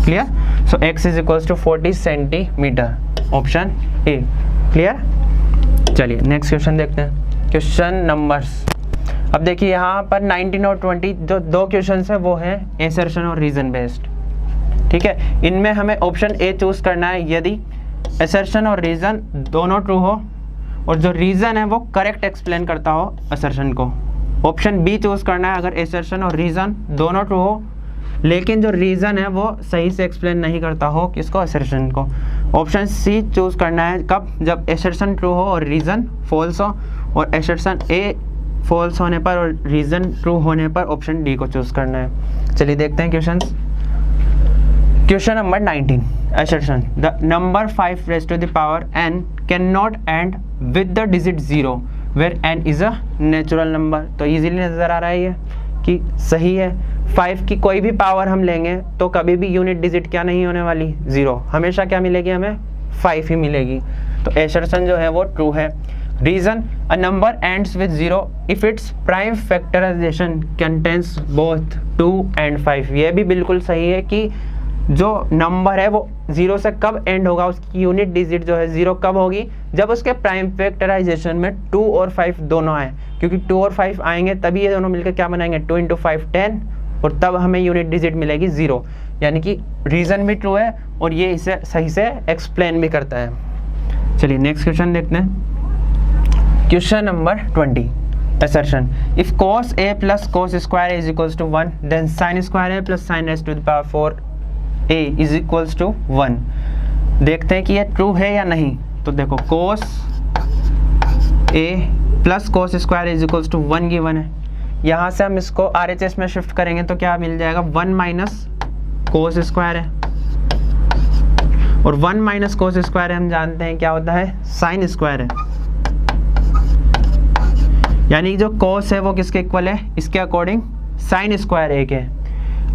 Clear? So x is equals to 40 centimetre, option A. Clear? चलिए नेक्स्ट क्वेश्चन देखते हैं, क्वेश्चन नंबर्स। अब देखिए यहाँ पर 19 और 20 जो दो क्वेश्चन है वो है एसर्शन और रीजन बेस्ड। ठीक है, इनमें हमें ऑप्शन ए चूज करना है यदि असर्शन और रीजन दोनों ट्रू हो और जो रीजन है वो करेक्ट एक्सप्लेन करता हो असर्शन को। ऑप्शन बी चूज करना है अगर असर्शन और रीजन दोनों ट्रू हो लेकिन जो रीजन है वो सही से एक्सप्लेन नहीं करता हो किसको, असर्शन को। ऑप्शन सी चूज करना है कब, जब असर्शन ट्रू हो और रीजन फॉल्स हो, और असर्शन ए फॉल्स होने पर और रीज़न ट्रू होने पर ऑप्शन डी को चूज करना है। चलिए देखते हैं question. Question number 19, assertion the number 5 raised to the power n cannot end with the digit 0 where n is a natural number। तो इजीली नजर आ रहा है ये कि सही है। 5 की कोई भी पावर हम लेंगे तो कभी भी यूनिट डिजिट क्या नहीं होने वाली, 0, हमेशा क्या मिलेगी हमें, 5 ही मिलेगी। तो assertion जो है वो ट्रू है। Reason, a number ends with 0 if its prime factorization contains both 2 and 5। ये भी बिल्कुल सही है कि जो नंबर है वो 0 से कब एंड होगा, उसकी यूनिट डिजिट जो है 0 कब होगी, जब उसके प्राइम फैक्टराइजेशन में 2 और 5 दोनों आए, क्योंकि 2 और 5 आएंगे तभी ये दोनों मिलकर क्या बनाएंगे, 2 × 5 10, और तब हमें यूनिट डिजिट मिलेगी 0। यानी कि रीजन भी ट्रू है और ये इसे सही से एक्सप्लेन भी करता है। चलिए नेक्स्ट क्वेश्चन देखते हैं। Question number 20, assertion if cos a plus cos square a is equals to 1 then sin square a plus sin raised to the power 4 a is equals to 1। देखते हैं कि ये ट्रू है या नहीं। तो देखो cos a plus cos square is equals to 1 given है। यहाँ से हम इसको RHS में शिफ्ट करेंगे तो क्या मिल जाएगा, 1 माइनस cos स्क्वायर है, और 1 माइनस cos स्क्वायर हम जानते हैं क्या होता है, sin स्क्वायर है। यानी जो cos है वो किसके इक्वल है, इसके अकॉर्डिंग sin स्क्वायर a के।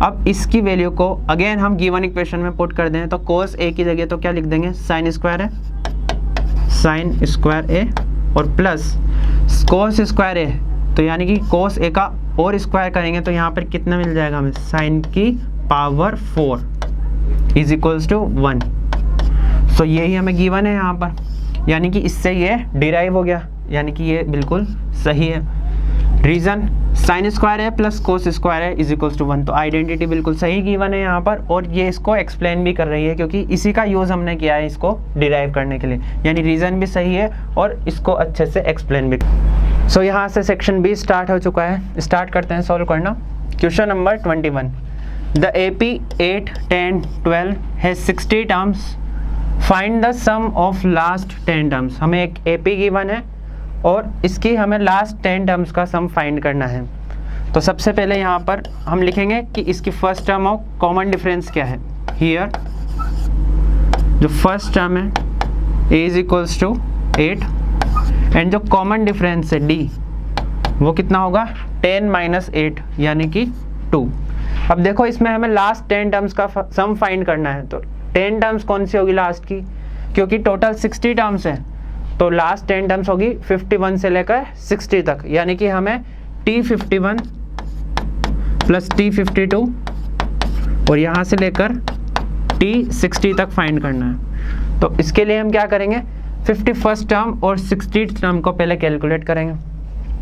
अब इसकी वैल्यू को अगेन हम गिवन इक्वेशन में पुट कर दें तो cos a की जगह तो क्या लिख देंगे, sin स्क्वायर है, sin स्क्वायर a, और प्लस cos स्क्वायर a, तो यानी कि cos a का और स्क्वायर करेंगे तो यहाँ पर कितना मिल जाएगा हमें, sin की पावर 4 इज इक्वल्स टू 1। सो यही हमें गिवन है यहाँ पर, यानी कि इससे ये डिराइव हो गया, यानी कि ये बिल्कुल सही है। रीजन, साइन स्क्वायर है प्लस कोस स्क्वायर है इज इक्वल्स टू 1। तो आइडेंटिटी बिल्कुल सही गिवन है यहाँ पर, और ये इसको एक्सप्लेन भी कर रही है क्योंकि इसी का यूज़ हमने किया है इसको डिराइव करने के लिए, यानी रीजन भी सही है और इसको अच्छे से एक्सप्लेन भी। सो यहाँ से सेक्शन बी स्टार्ट हो चुका है, स्टार्ट करते हैं सॉल्व करना। Question number 21, the AP 8, 10, 12 has 60 terms, find the sum of last 10 terms. हमें एक AP गिवन है और इसकी हमें लास्ट 10 टर्म्स का सम फाइंड करना है। तो सबसे पहले यहाँ पर हम लिखेंगे कि इसकी first term of common difference क्या है। हियर जो फर्स्ट टर्म है a is equals to 8, and जो कॉमन डिफरेंस है d वो कितना होगा, 10 माइनस 8 यानी कि 2। अब देखो इसमें हमें लास्ट 10 टर्म्स का सम फाइंड करना है, तो 10 टर्म्स कौन सी होगी लास्ट की, क्योंकि टोटल 60 टर्म्स है तो लास्ट 10 टर्म्स होगी 51 से लेकर 60 तक, यानी कि हमें T51 प्लस T52 और यहाँ से लेकर T60 तक फाइंड करना है। तो इसके लिए हम क्या करेंगे, 51st टर्म और 60th टर्म को पहले कैलकुलेट करेंगे।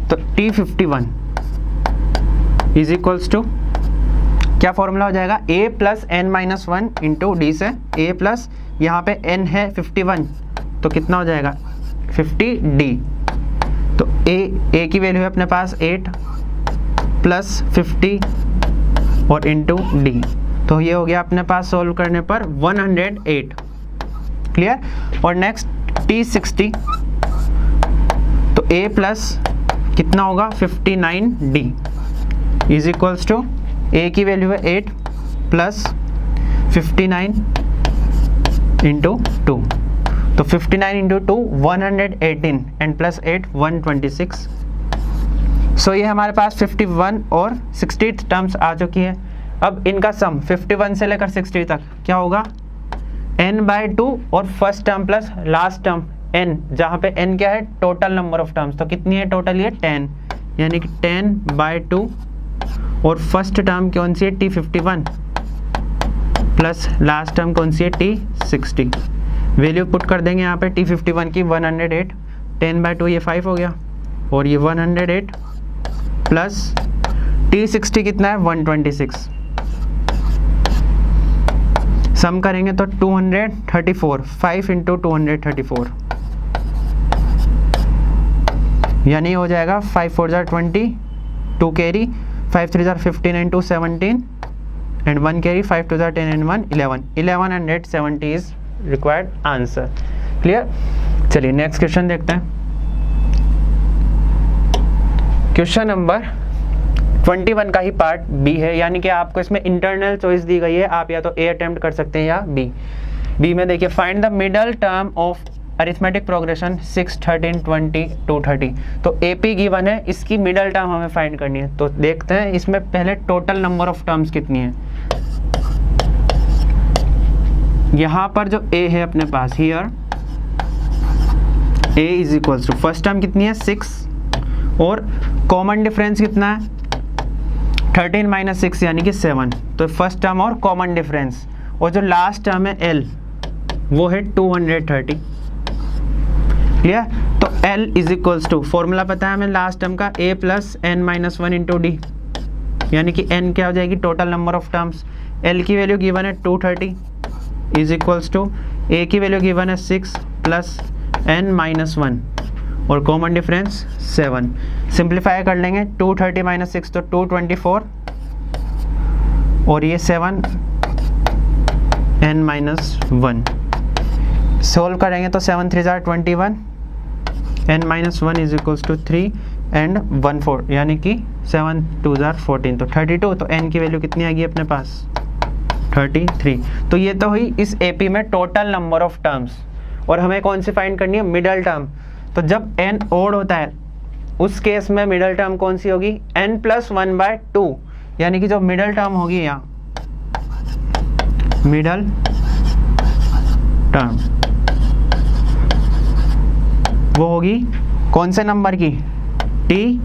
तो T51 इज इक्वल्स टू क्या फॉर्मूला हो जाएगा, a plus n minus 1 into D से a प्लस यहाँ पे n है 51 तो कितना हो जाएगा 50d। तो a की वैल्यू है अपने पास 8 प्लस 50 और इंटू d, तो ये हो गया अपने पास सोल्व करने पर 108। क्लियर। और नेक्स्ट T60, तो a प्लस कितना होगा 59d is equals to a की वैल्यू है 8 प्लस 59 इंटू 2, तो 59 इंटू 2 118 एंड प्लस 8 126। सो ये हमारे पास 51 और 60 टर्म्स आ चुकी है। अब इनका सम 51 से लेकर 60 तक क्या होगा, n/2 और first term plus last term n, जहाँ पे n क्या है, टोटल नंबर ऑफ टर्म्स। तो कितनी है टोटल, ये 10, यानी कि 10/2 और फर्स्ट टर्म कौन सी है T51 प्लस लास्ट टर्म कौन सी है T60। वैल्यू पुट कर देंगे यहाँ पे T51 की 108, 10/2 ये 5 हो गया, और ये 108 प्लस T60 कितना है 126, सम करेंगे तो 234, 5 इंटू 234 यानी हो जाएगा 5 4 jar 20, 2 carry, 5 3 jar 15 and 2 17 and 1 carry, 5 2 jar 10 and 1 11, 1170 is required answer. Clear. चलिए नेक्स्ट क्वेश्चन देखते हैं। क्वेश्चन नंबर 21 का ही पार्ट बी है, यानी कि आपको इसमें इंटरनल चॉइस दी गई है, आप या तो ए अटेम्प्ट कर सकते हैं या बी में देखिए find the middle term of arithmetic progression 6, 13, 20, 230। तो AP गिवन है, इसकी मिडल टर्म हमें फाइंड करनी है। तो देखते हैं इसमें पहले टोटल नंबर ऑफ टर्म्स कितनी है। यहाँ पर जो A है अपने पास, here A is equals to first term कितनी है 6 और कॉमन डिफरेंस कितना है 13 माइनस 6 यानी कि 7। तो फर्स्ट टर्म और कॉमन डिफरेंस, और जो लास्ट टर्म है L वो है 230। क्लियर? तो L is equals to, formula पता है हमें लास्ट टर्म का A plus n minus 1 into D, यानी कि n क्या हो जाएगी total number of terms. L की वैल्यू गिवन है 230 इज इक्वल्स टू A की वैल्यू गिवन है 6 प्लस n माइनस 1 और कॉमन डिफरेंस 7। सिंप्लीफाई कर लेंगे, 230 माइनस 6 तो 224 और ये 7 n माइनस 1। सोल्व करेंगे तो 7 3 जार 21, n minus 1 is equals to 3 and 1 4, यानी कि 7 2 जार 14, तो 32। तो n की वैल्यू कितनी आएगी अपने पास 33। तो ये तो हुई इस AP में टोटल नंबर ऑफ टर्म्स, और हमें कौन सी फाइंड करनी है मिडल टर्म। तो जब n ओड होता है उस केस में मिडल टर्म कौन सी होगी n प्लस 1/2, यानी कि जो मिडल टर्म होगी यहाँ मिडल टर्म वो होगी कौन से नंबर की t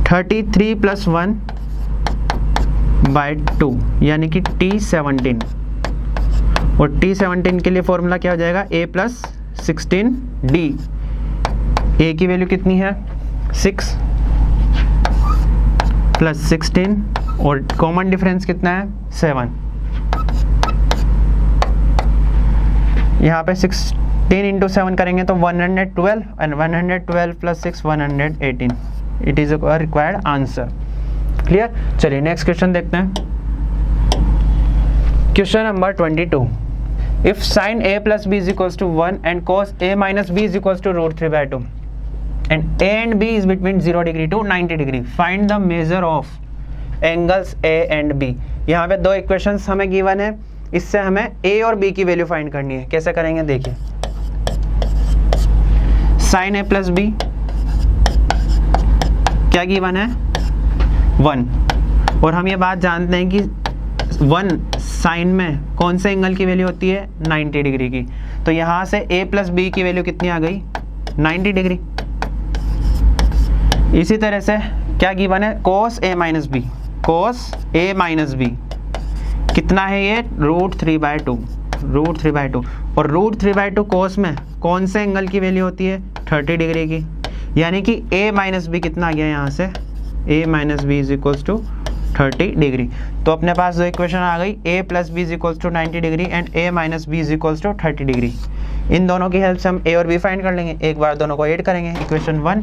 33 प्लस 1/2 यानी कि t 17, और t 17 के लिए फॉर्मूला क्या हो जाएगा a प्लस 16d। a की वैल्यू कितनी है 6 प्लस 16 और कॉमन डिफरेंस कितना है 7। यहाँ पे 16 इंटू 7 करेंगे तो 112 and 112 plus 6 118। It is a required answer. Clear? चलिए नेक्स्ट क्वेश्चन देखते हैं। Question number 22। If sin A plus B is equals to 1 and cos A minus B is equals to √3/2 and A and B is between 0 degree to 90 degree, find the measure of angles A and B। यहाँ पे दो equations हमें given है, इससे हमें A और B की value find करनी है। कैसे करेंगे देखिए, sin A plus B क्या गिवन है 1, और हम ये बात जानते हैं कि 1 साइन में कौन से एंगल की वैल्यू होती है 90 डिग्री की। तो यहाँ से A प्लस B की वैल्यू कितनी आ गई 90 डिग्री। इसी तरह से क्या गिवन है cos A minus B, cos A minus B कितना है ये √3/2, और √3/2 cos में कौन से एंगल की वैल्यू होती है 30 डिग्री की, यानी कि A माइनस B कितना आ गया यहाँ से A minus B is equals to 30 degree. तो अपने पास दो इक्वेशन आ गई, A plus B is equals to 90 degree and A minus B is equals to 30 degree. इन दोनों की हेल्प से हम A और B फाइंड कर लेंगे। एक बार दोनों को ऐड करेंगे, इक्वेशन 1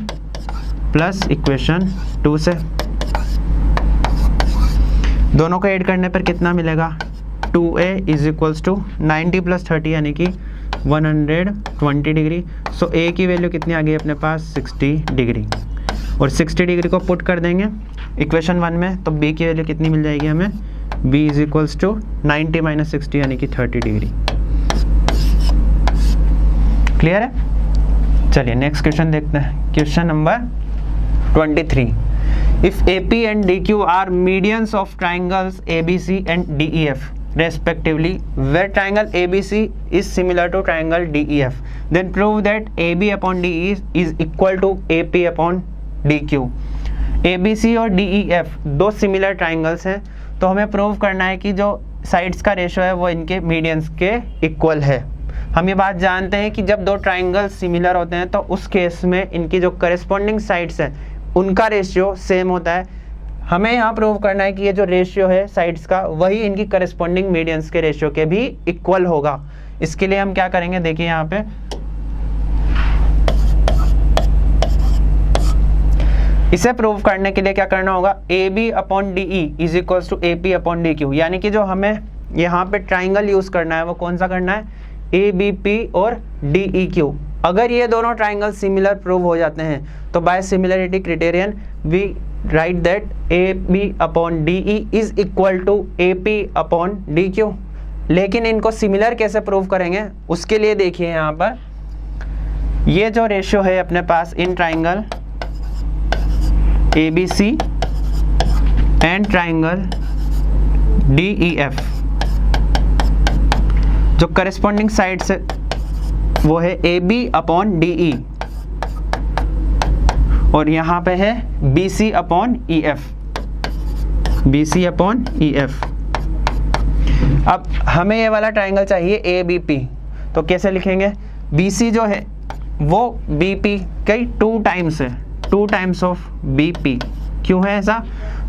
प्लस इक्वेशन 2 से। दोनों को ऐड करने पर कितना मिलेगा 2A is equals to 90 plus 30 यानी कि 120 डिग्री। सो A की वैल्यू कितनी आ गई अपने पास 60 डिग्री, और 60 डिग्री को पुट कर देंगे इक्वेशन 1 में, तो B की वैल्यू कितनी मिल जाएगी हमें B is equals to 90 minus 60 यानी कि 30 डिग्री। क्लियर है? चलिए नेक्स्ट क्वेश्चन देखते हैं। Question number 23। If AP and DQ are medians of triangles ABC and DEF respectively, where triangle ABC is similar to triangle DEF, then prove that AB upon DE is equal to AP upon DQ। ABC और DEF दो similar triangles हैं, तो हमें prove करना है कि जो sides का रेशियो है वो इनके मीडियंस के इक्वल है। हम ये बात जानते हैं कि जब दो ट्राइंगल्स सिमिलर होते हैं तो उस केस में इनकी जो करेस्पॉन्डिंग साइड्स हैं उनका रेशियो सेम होता है। हमें यहाँ प्रूव करना है कि ये जो रेशियो है साइड्स का वही इनकी करेस्पॉन्डिंग मीडियंस के रेशियो के भी इक्वल होगा। इसके लिए हम क्या करेंगे देखिए, यहाँ पे इसे प्रूव करने के लिए क्या करना होगा AB upon DE is equals to AP upon DQ, यानी कि जो हमें यहाँ पे ट्राइंगल यूज करना है वो कौन सा करना है ABP और DEQ। अगर ये दोनों ट्राइंगल सिमिलर प्रूव हो जाते हैं तो by similarity criterion we write that A B upon D E is equal to A P upon D Q. लेकिन इनको सिमिलर कैसे प्रूव करेंगे, उसके लिए देखिए यहाँ पर ये जो रेशियो है अपने पास in triangle A B C and triangle D E F, जो करस्पॉन्डिंग साइड्स है वो है A B upon D E और यहाँ पे है B C upon E F, B C upon E F. अब हमें ये वाला ट्राइंगल चाहिए ए बी पी, तो कैसे लिखेंगे, बी सी जो है वो बी पी कई 2 टाइम्स है, 2 टाइम्स ऑफ बी पी। क्यों है ऐसा,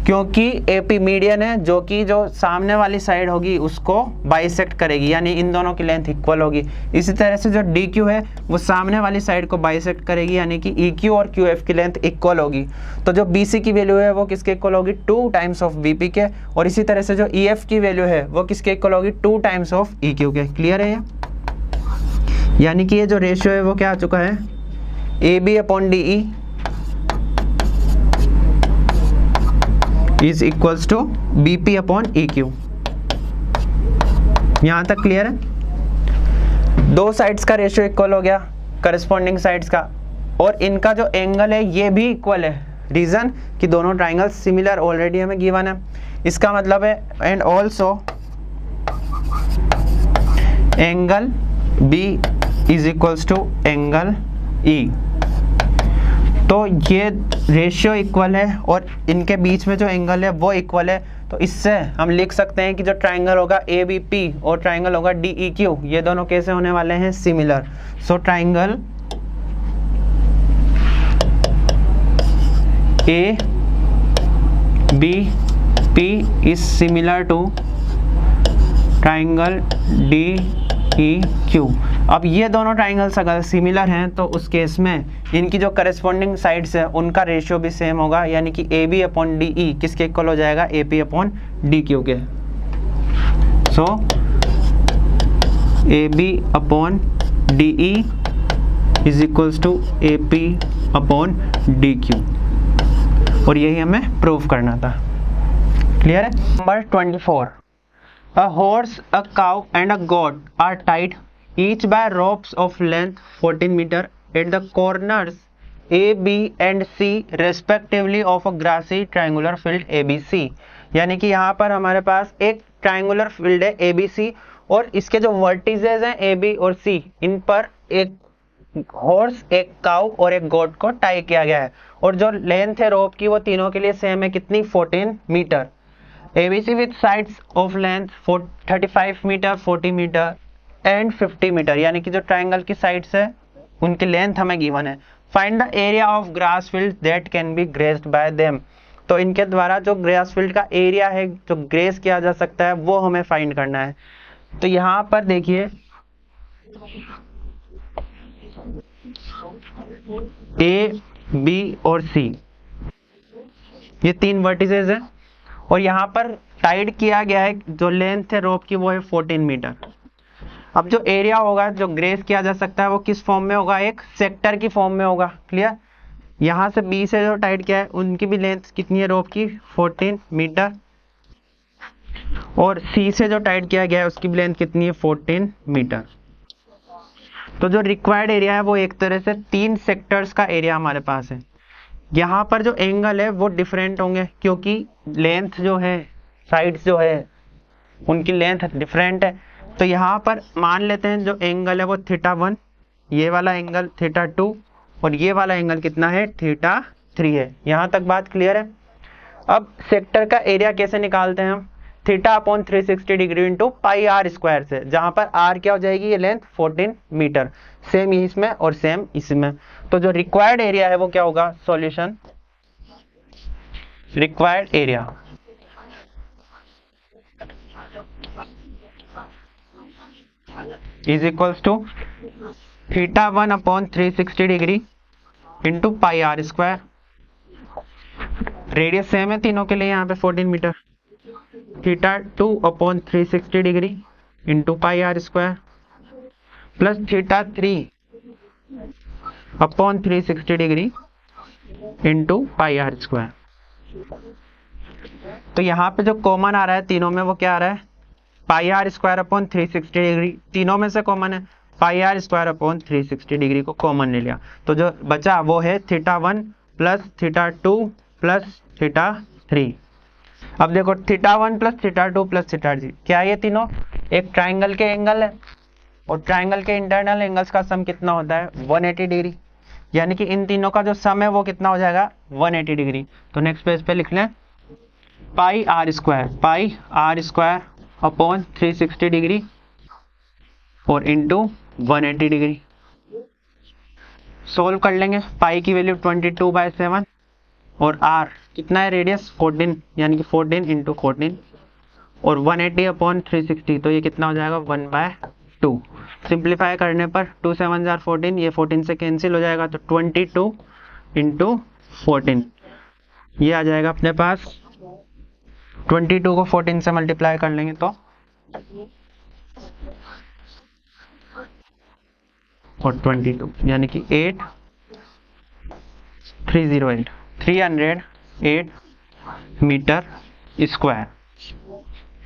क्योंकि ए पी मीडियन है जो कि जो सामने वाली साइड होगी उसको बाइसेक्ट करेगी, यानी इन दोनों की लेंथ इक्वल होगी। इसी तरह से जो डी क्यू है वो सामने वाली साइड को बाइसेक्ट करेगी, यानी कि ई क्यू और क्यू एफ की लेंथ इक्वल होगी। तो जो बी सी की वैल्यू है वो किसके इक्वल होगी, 2 टाइम्स ऑफ बी पी के, और इसी तरह से जो ई एफ की वैल्यू है वो किसके इक्वल होगी, 2 टाइम्स ऑफ ई क्यू के। क्लियर है ये, यानी कि ये जो रेशियो है वो क्या आ चुका है, A B upon D E is equals to B P upon E Q. यहाँ तक क्लियर है। 2 साइड्स का रेशियो इक्वल हो गया करस्पॉन्डिंग साइड्स का, और इनका जो एंगल है ये भी इक्वल है। रीजन कि दोनों ट्राइंगल सिमिलर ऑलरेडी हमें गिवन है, इसका मतलब है and also angle B is equals to angle E. तो ये रेशियो इक्वल है और इनके बीच में जो एंगल है वो इक्वल है। तो इससे हम लिख सकते हैं कि जो ट्राइंगल होगा ए बी पी और ट्राइंगल होगा डी ई क्यू, ये दोनों कैसे होने वाले हैं, similar. So triangle A B P is similar to triangle D E Q. अब ये दोनों ट्राइंगल्स अगर सिमिलर हैं तो उस केस में इनकी जो करस्पॉन्डिंग साइड्स है उनका रेशियो भी सेम होगा, यानी कि A B upon D E किसके इक्वल हो जाएगा, A P upon D Q के। So A B upon D E is equals to A P upon D Q, और यही हमें प्रूव करना था। क्लियर है। Number 24, a horse, a cow and a goat are tied each by ropes of length 14 meter at the corners A, B and C respectively of a grassy triangular field ABC। यानी कि यहाँ पर हमारे पास एक triangular field है ABC और इसके जो वर्टिसेस हैं A, B और C, इन पर एक हॉर्स, एक काउ और एक गोट को टाई किया गया है, और जो लेंथ है रोप की वो तीनों के लिए सेम है, कितनी, 14 metre. ABC with sides of length 35 metre, 40 metre and 50 metre, यानी कि जो ट्राइंगल की साइड्स है उनकी लेंथ हमें गिवन है। Find the area of grass field that can B graced bye them. तो इनके द्वारा जो ग्रास फील्ड का एरिया है जो ग्रेस किया जा सकता है वो हमें फाइंड करना है। तो यहाँ पर देखिए ए, बी और सी, ये 3 वर्टिसेस हैं और यहाँ पर टाइड किया गया है, जो लेंथ है रोप की वो है 14 मीटर। अब जो एरिया होगा जो ग्रेस किया जा सकता है वो किस फॉर्म में होगा, एक सेक्टर की फॉर्म में होगा। क्लियर। यहाँ से बी से जो टाइड किया है उनकी भी लेंथ कितनी है रोप की, 14 मीटर, और सी से जो टाइड किया गया है उसकी भी लेंथ कितनी है, 14 मीटर। तो जो रिक्वायर्ड एरिया है वो एक तरह से 3 सेक्टर्स का एरिया हमारे पास है। यहाँ पर जो एंगल है वो डिफरेंट होंगे क्योंकि लेंथ जो है, साइड्स जो है उनकी लेंथ डिफरेंट है। तो यहाँ पर मान लेते हैं जो एंगल है वो θ1, ये वाला एंगल θ2 और ये वाला एंगल कितना है, θ3 है। यहाँ तक बात क्लियर है। अब सेक्टर का एरिया कैसे निकालते हैं हम, θ/360 degree into pi R square से, जहाँ पर आर क्या हो जाएगी, ये लेंथ 14 मीटर, सेम इसमें और सेम इसमें। तो जो रिक्वायर्ड एरिया है वो क्या होगा, solution required area is equals to θ1/360 degree into pi R square. Radius same है तीनों के लिए, यहाँ पे 14 metre, θ2/360 degree into pi R square plus θ3 upon 360 degree into pi R square. तो यहाँ पे जो कॉमन आ रहा है तीनों में वो क्या आ रहा है, पाई आर स्क्वायर अपॉन 360 डिग्री, तीनों में से कॉमन है, पाई आर स्क्वायर अपॉन 360 डिग्री को कॉमन ले लिया, तो जो बचा वो है θ1 प्लस θ2 प्लस θ3। अब देखो θ1 प्लस θ2 प्लस θ3 क्या है, ये तीनों एक ट्राइंगल के एंगल है, और ट्राइंगल के इंटरनल एंगल्स का सम कितना होता है 180 डिग्री, यानी कि इन तीनों का जो सम है वो कितना हो जाएगा 180 डिग्री। तो नेक्स्ट पेज पे लिख लें पाई आर स्क्वायर अपॉन 360 डिग्री और इंटू 180 डिग्री। सोल्व कर लेंगे, पाई की वैल्यू 22/7 और आर कितना है रेडियस 14, यानी कि 14 इंटू 14 और 180 अपॉन 360, तो ये कितना हो जाएगा 1/2। सिंप्लीफाई करने पर 2 7 जार 14, ये 14 से कैंसिल हो जाएगा, तो 22 इंटू 14 ये आ जाएगा अपने पास, 22 को 14 से मल्टीप्लाई कर लेंगे तो और 22 यानी कि 308 मीटर स्क्वायर।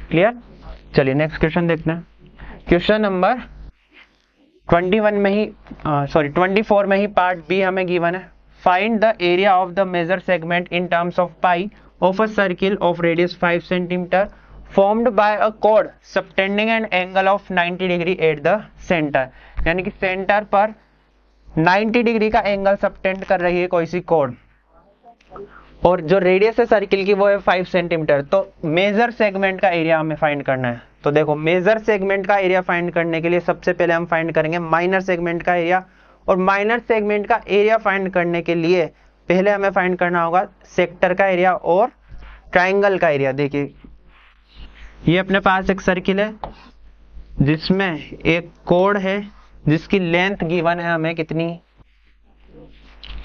क्लियर। चलिए नेक्स्ट क्वेश्चन देखते हैं। क्वेश्चन नंबर 24 में ही पार्ट बी हमें गिवन है। Find the area of the major segment in terms of pi of a circle of radius 5 centimetre formed by a chord subtending an angle of 90 degree at the centre, यानी कि centre पर 90 degree का angle subtend कर रही है कोई C code, और जो रेडियस है सर्किल की वो है 5 सेंटीमीटर। तो मेजर सेगमेंट का एरिया हमें फाइंड करना है। तो देखो मेजर सेगमेंट का एरिया फाइंड करने के लिए सबसे पहले हम फाइंड करेंगे माइनर सेगमेंट का एरिया, और माइनर सेगमेंट का एरिया फाइंड करने के लिए पहले हमें फाइंड करना होगा सेक्टर का एरिया और ट्राइंगल का एरिया। देखिए ये अपने पास एक सर्किल है जिसमें एक कोड है जिसकी लेंथ गिवन है हमें कितनी,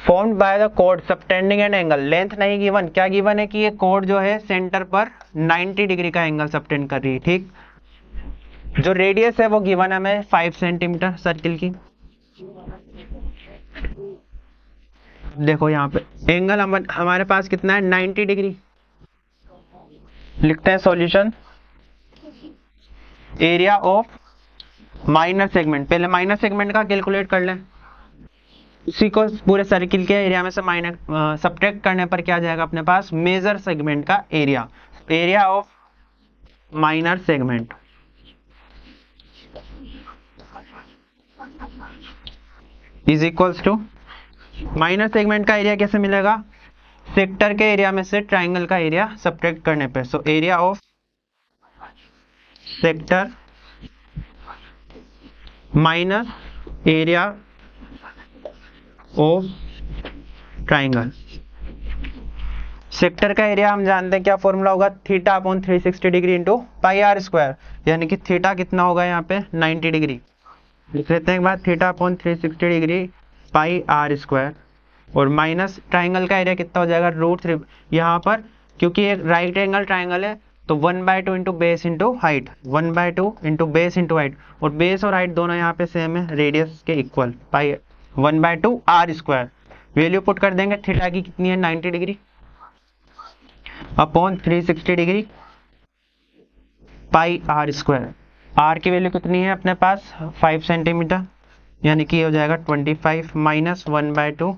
formed by the code subtending an angle, length नहीं गिवन, क्या गिवन है कि ये कोड जो है सेंटर पर 90 डिग्री का एंगल सबटेंड कर रही है। ठीक, जो रेडियस है वो गिवन है हमें 5 सेंटीमीटर सर्किल की। देखो यहाँ पे एंगल हमारे पास कितना है 90 डिग्री। लिखते हैं solution, area of minor segment, पहले माइनर सेगमेंट का कैलकुलेट कर लें, उसी को पूरे सर्किल के एरिया में से माइनर सब्ट्रैक्ट करने पर क्या जाएगा अपने पास मेजर सेगमेंट का area, area of minor segment is equals to, minor segment का एरिया कैसे मिलेगा, सेक्टर के एरिया में से ट्राइंगल का एरिया सब्ट्रैक्ट करने पे। So area of sector minus area of triangle. Sector का एरिया हम जानते हैं क्या फॉर्मूला होगा, theta upon 360 degree into pi R square, यानी कि थीटा कितना होगा यहाँ पे 90 डिग्री। लिख लेते हैं एक बार, theta upon 360 degree pi R square, और माइनस ट्राइंगल का एरिया कितना हो जाएगा √3। यहाँ पर क्योंकि एक राइट एंगल ट्राइंगल है तो 1/2 into base into height, 1/2 into base into height, और बेस और हाइट दोनों यहाँ पे सेम है, रेडियस के equal, pi 1/2 R square. Value put कर देंगे, थीटा की कितनी है 90 degree upon 360 degree pi R square. R की वैल्यू कितनी है अपने पास 5 सेंटीमीटर, यानी कि ये हो जाएगा 25 माइनस 1/2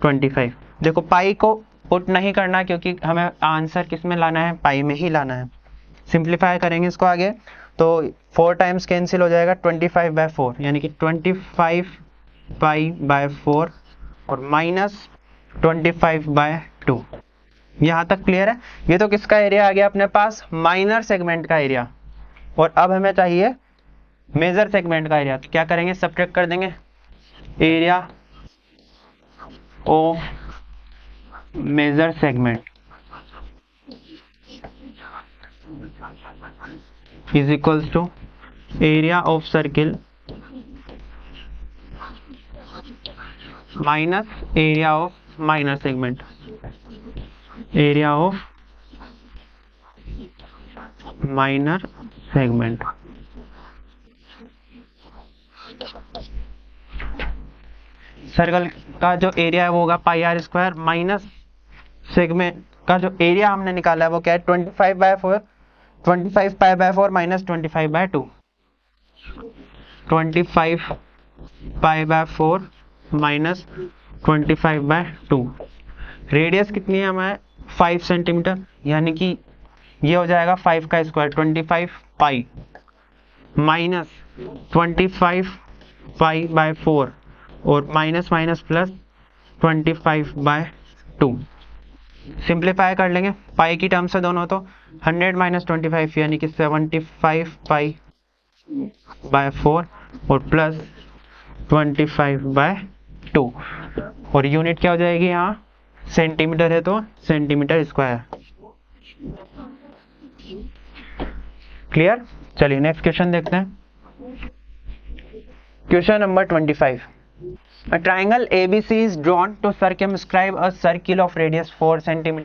25। देखो पाई को पुट नहीं करना क्योंकि हमें आंसर किस में लाना है, पाई में ही लाना है। सिंप्लीफाई करेंगे इसको आगे तो 4 टाइम्स कैंसिल हो जाएगा, 25/4 यानी कि 25 पाई/4 और माइनस 25/2। यहाँ तक क्लियर है। ये तो किसका एरिया आ गया अपने पास, माइनर सेगमेंट का एरिया। और अब हमें चाहिए मेजर सेगमेंट का एरिया, तो क्या करेंगे सब्ट्रैक्ट कर देंगे, area of major segment is equals to area of circle minus area of minor segment, area of minor segment. Circle का जो एरिया है वो होगा pi R square minus segment का जो एरिया हमने निकाला है वो क्या है 25/4, 25 pi by 4 minus 25/2, 25 pi by 4 minus 25/2। Radius कितनी है हमारे 5 सेंटीमीटर, यानी कि ये हो जाएगा 5 का square 25 pi minus 25 pi by 4 और माइनस माइनस प्लस 25/2। सिंप्लीफाई कर लेंगे पाई की टर्म से दोनों, तो 100 माइनस 25 यानी कि 75 पाई बाय 4 और प्लस 25/2 और यूनिट क्या हो जाएगी यहाँ सेंटीमीटर है तो सेंटीमीटर स्क्वायर। क्लियर। चलिए नेक्स्ट क्वेश्चन देखते हैं। Question number 25। A triangle ABC is drawn to circumscribe a circle of radius 4 cm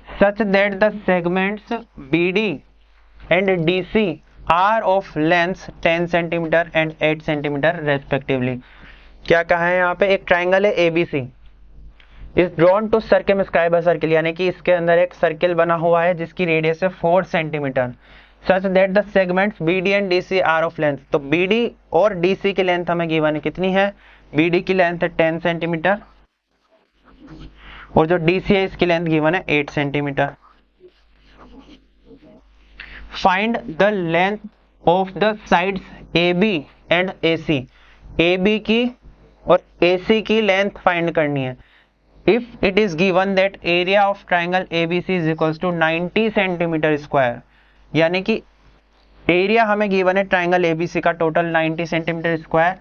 such that the segments BD and DC are of length 10 cm and 8 cm respectively। क्या कहा है यहाँ पे, एक triangle है ABC is drawn to circumscribe a circle, यानी कि इसके अंदर एक सर्किल बना हुआ है जिसकी रेडियस है 4 centimetre such that the segments BD and DC are of length। तो BD और DC की लेंथ हमें गिवन है, कितनी है, BD की लेंथ है 10 सेंटीमीटर और जो DC है इसकी लेंथ गिवन है 8 centimetre. Find the length of the sides AB and AC। AB की और AC की लेंथ फाइंड करनी है। If it is given that area of triangle ABC is equals to 90 centimetre square, यानी कि एरिया हमें given है ट्राइंगल ABC का टोटल 90 सेंटीमीटर स्क्वायर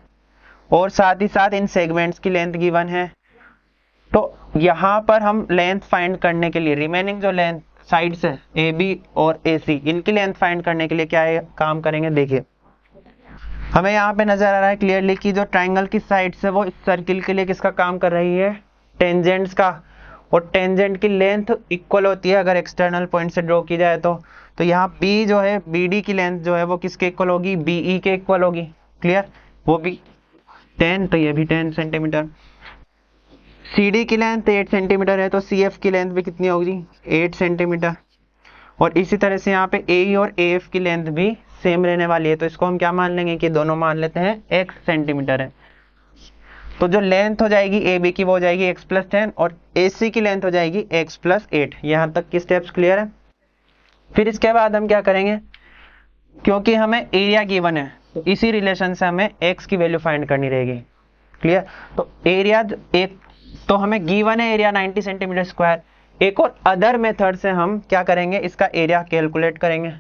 और साथ ही साथ इन सेगमेंट्स की लेंथ गिवन है। तो यहाँ पर हम लेंथ फाइंड करने के लिए रिमेनिंग जो लेंथ साइड्स है AB और AC इनकी लेंथ फाइंड करने के लिए क्या है काम करेंगे। देखिए हमें यहाँ पे नजर आ रहा है क्लियरली कि जो ट्राइंगल की साइड्स है वो इस सर्किल के लिए किसका काम कर रही है, टेंजेंट्स का, और टेंजेंट की लेंथ इक्वल होती है अगर एक्सटर्नल पॉइंट से ड्रॉ की जाए तो यहाँ B जो है BD की लेंथ जो है वो किसके इक्वल होगी, BE के इक्वल होगी। क्लियर, वो भी 10 तो ये भी 10 सेंटीमीटर। CD की लेंथ 8 सेंटीमीटर है तो CF की लेंथ भी कितनी होगी 8 सेंटीमीटर और इसी तरह से यहाँ पे AE और AF की लेंथ भी सेम रहने वाली है, तो इसको हम क्या मान लेंगे कि दोनों मान लेते हैं x सेंटीमीटर है। तो जो लेंथ हो जाएगी AB की वो हो जाएगी x + 10 और AC की लेंथ हो जाएगी x + 8। यहाँ तक की स्टेप्स क्लियर है। फिर इसके बाद हम क्या करेंगे, क्योंकि हमें एरिया गिवन है तो इसी रिलेशन से हमें x की वैल्यू फाइंड करनी रहेगी। क्लियर, तो एरिया एक तो हमें गिवन है एरिया 90 सेंटीमीटर स्क्वायर, एक और अदर मेथड से हम क्या करेंगे इसका एरिया कैलकुलेट करेंगे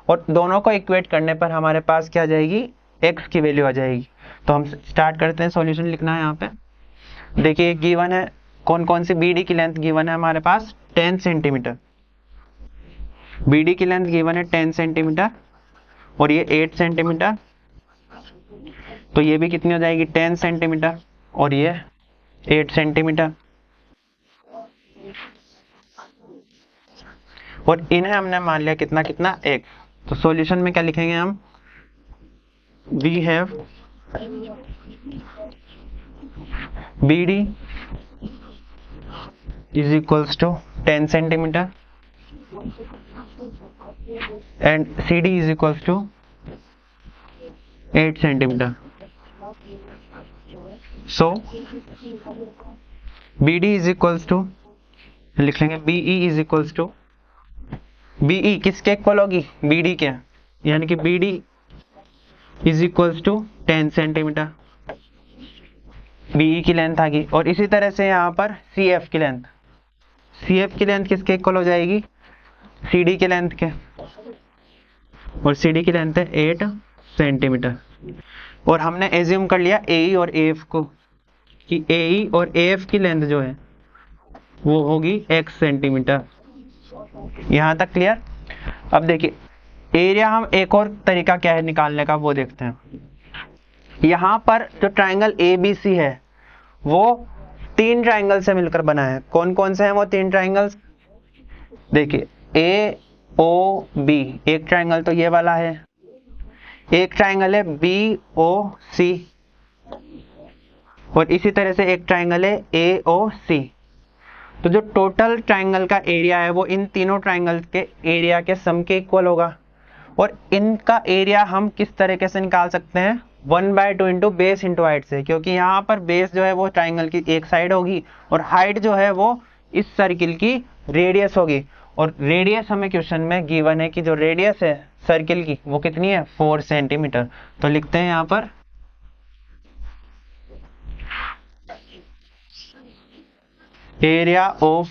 और दोनों को इक्वेट करने पर हमारे पास क्या आ जाएगी x की वैल्यू आ जाएगी। तो हम स्टार्ट करते हैं, सॉल्यूशन लिखना है यहाँ पे। देखिए गिवन है कौन कौन सी, BD की लेंथ गिवन है हमारे पास 10 सेंटीमीटर, BD की लेंथ गिवन है 10 सेंटीमीटर और ये 8 सेंटीमीटर, तो ये भी कितनी हो जाएगी 10 सेंटीमीटर और ये 8 सेंटीमीटर और इन्हें हमने मान लिया कितना कितना x। तो सॉल्यूशन में क्या लिखेंगे हम, we have BD is equals to 10 centimeter and CD is equals to 8 centimeter. So BD is equals to, लिख लेंगे BE is equals to, BE किसके इक्वल होगी BD के, यानी कि BD is equals to 10 centimetre, BE की length आ गई। और इसी तरह से यहाँ पर CF की लेंथ, CF की लेंथ किसके इक्वल हो जाएगी CD की लेंथ के, और CD की लेंथ है 8 सेंटीमीटर। और हमने एज्यूम कर लिया AE और AF को कि AE और AF की लेंथ जो है वो होगी x सेंटीमीटर। यहाँ तक क्लियर। अब देखिए एरिया हम एक और तरीका क्या है निकालने का वो देखते हैं। यहाँ पर जो ट्राइंगल ABC है वो 3 ट्राइंगल से मिलकर बना है। कौन कौन से हैं वो 3 ट्राइंगल्स, देखिए AOB एक ट्राइंगल तो ये वाला है, एक ट्राइंगल है BOC और इसी तरह से एक ट्राइंगल है AOC। तो जो टोटल ट्राइंगल का एरिया है वो इन तीनों ट्राइंगल के एरिया के सम के इक्वल होगा। और इनका एरिया हम किस तरीके से निकाल सकते हैं, 1/2 इंटू बेस इंटू हाइट से, क्योंकि यहाँ पर बेस जो है वो ट्राइंगल की एक साइड होगी और हाइट जो है वो इस सर्किल की रेडियस होगी। और रेडियस हमें क्वेश्चन में गिवन है कि जो रेडियस है सर्किल की वो कितनी है, 4 सेंटीमीटर। तो लिखते हैं यहाँ पर area of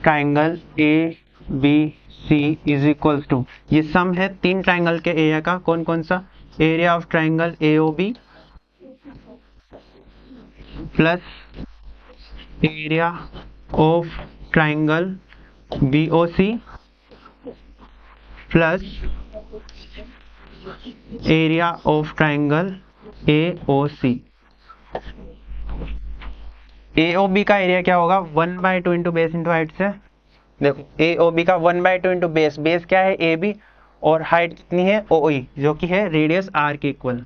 triangle ABC is equal to, ये सम है तीन ट्राइंगल के एरिया का, कौन कौन सा, area of triangle AOB plus area of triangle BOC plus area of triangle AOC। AOB का एरिया क्या होगा, 1/2 इंटू बेस इंटू हाइट से। देखो AOB का 1/2 इंटू बेस, बेस क्या है AB और हाइट कितनी है OE जो कि है रेडियस R के इक्वल।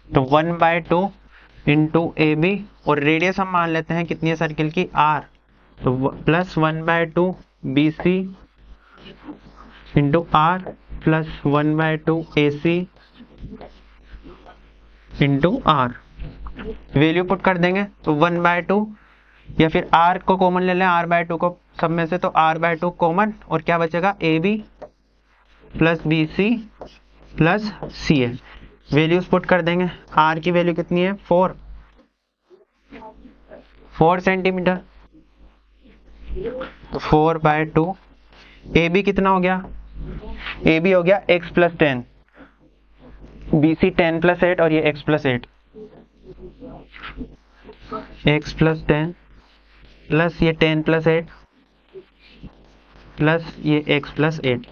तो 1/2 इंटू AB और रेडियस हम मान लेते हैं कितनी है सर्किल की, R। तो plus 1/2 BC into R plus 1/2 AC into R। Value put कर देंगे तो 1/2 या फिर R को कॉमन ले लें, R/2 को सब में से, तो R/2 कॉमन और क्या बचेगा AB plus BC plus CA। Values put कर देंगे, R की वैल्यू कितनी है 4 सेंटीमीटर, तो 4/2। AB कितना हो गया, AB हो गया x प्लस 10, BC 10 प्लस 8 और ये x plus 8, x plus 10 plus ये 10 प्लस 8 प्लस ये x प्लस 8।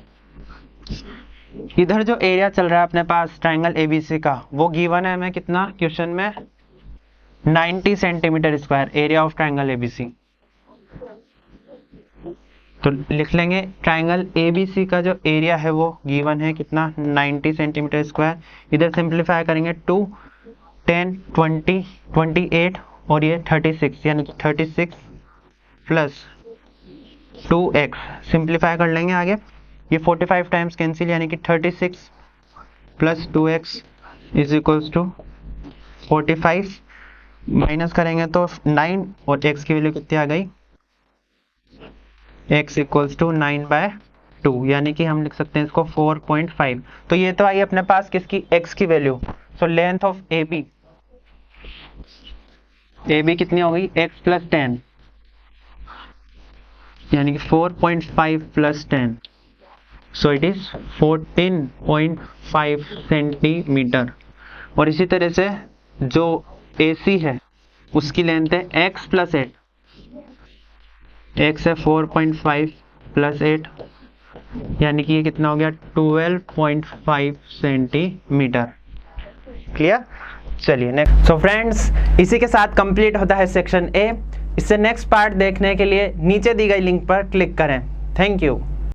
इधर जो एरिया चल रहा है अपने पास ट्राइंगल ABC का वो गिवन है हमें कितना क्वेश्चन में, 90 centimetre square area of triangle ABC। तो लिख लेंगे ट्राइंगल ABC का जो एरिया है वो गिवन है कितना, 90 सेंटीमीटर स्क्वायर। इधर सिंप्लीफाई करेंगे 2, 10, 20, 28 और ये 36, यानी कि 36 प्लस 2x। सिंप्लीफाई कर लेंगे आगे, ये 45 टाइम्स कैंसिल, यानी कि 36 plus 2x is equals to 45, minus करेंगे तो 9 और x की वैल्यू कितनी आ गई, x इक्वल्स टू 9/2, यानी कि हम लिख सकते हैं इसको 4.5। तो ये तो आई अपने पास किसकी, x की value. So length of AB कितनी हो गई, x प्लस 10, यानी कि 4.5 plus 10, so it is 14.5 centimetre. और इसी तरह से जो AC है उसकी लेंथ है x प्लस 8, x है 4.5 प्लस 8, यानी कि ये कितना हो गया 12.5 सेंटीमीटर। क्लियर, चलिए नेक्स्ट। सो फ्रेंड्स, इसी के साथ कंप्लीट होता है सेक्शन A। इससे नेक्स्ट पार्ट देखने के लिए नीचे दी गई लिंक पर क्लिक करें। Thank you.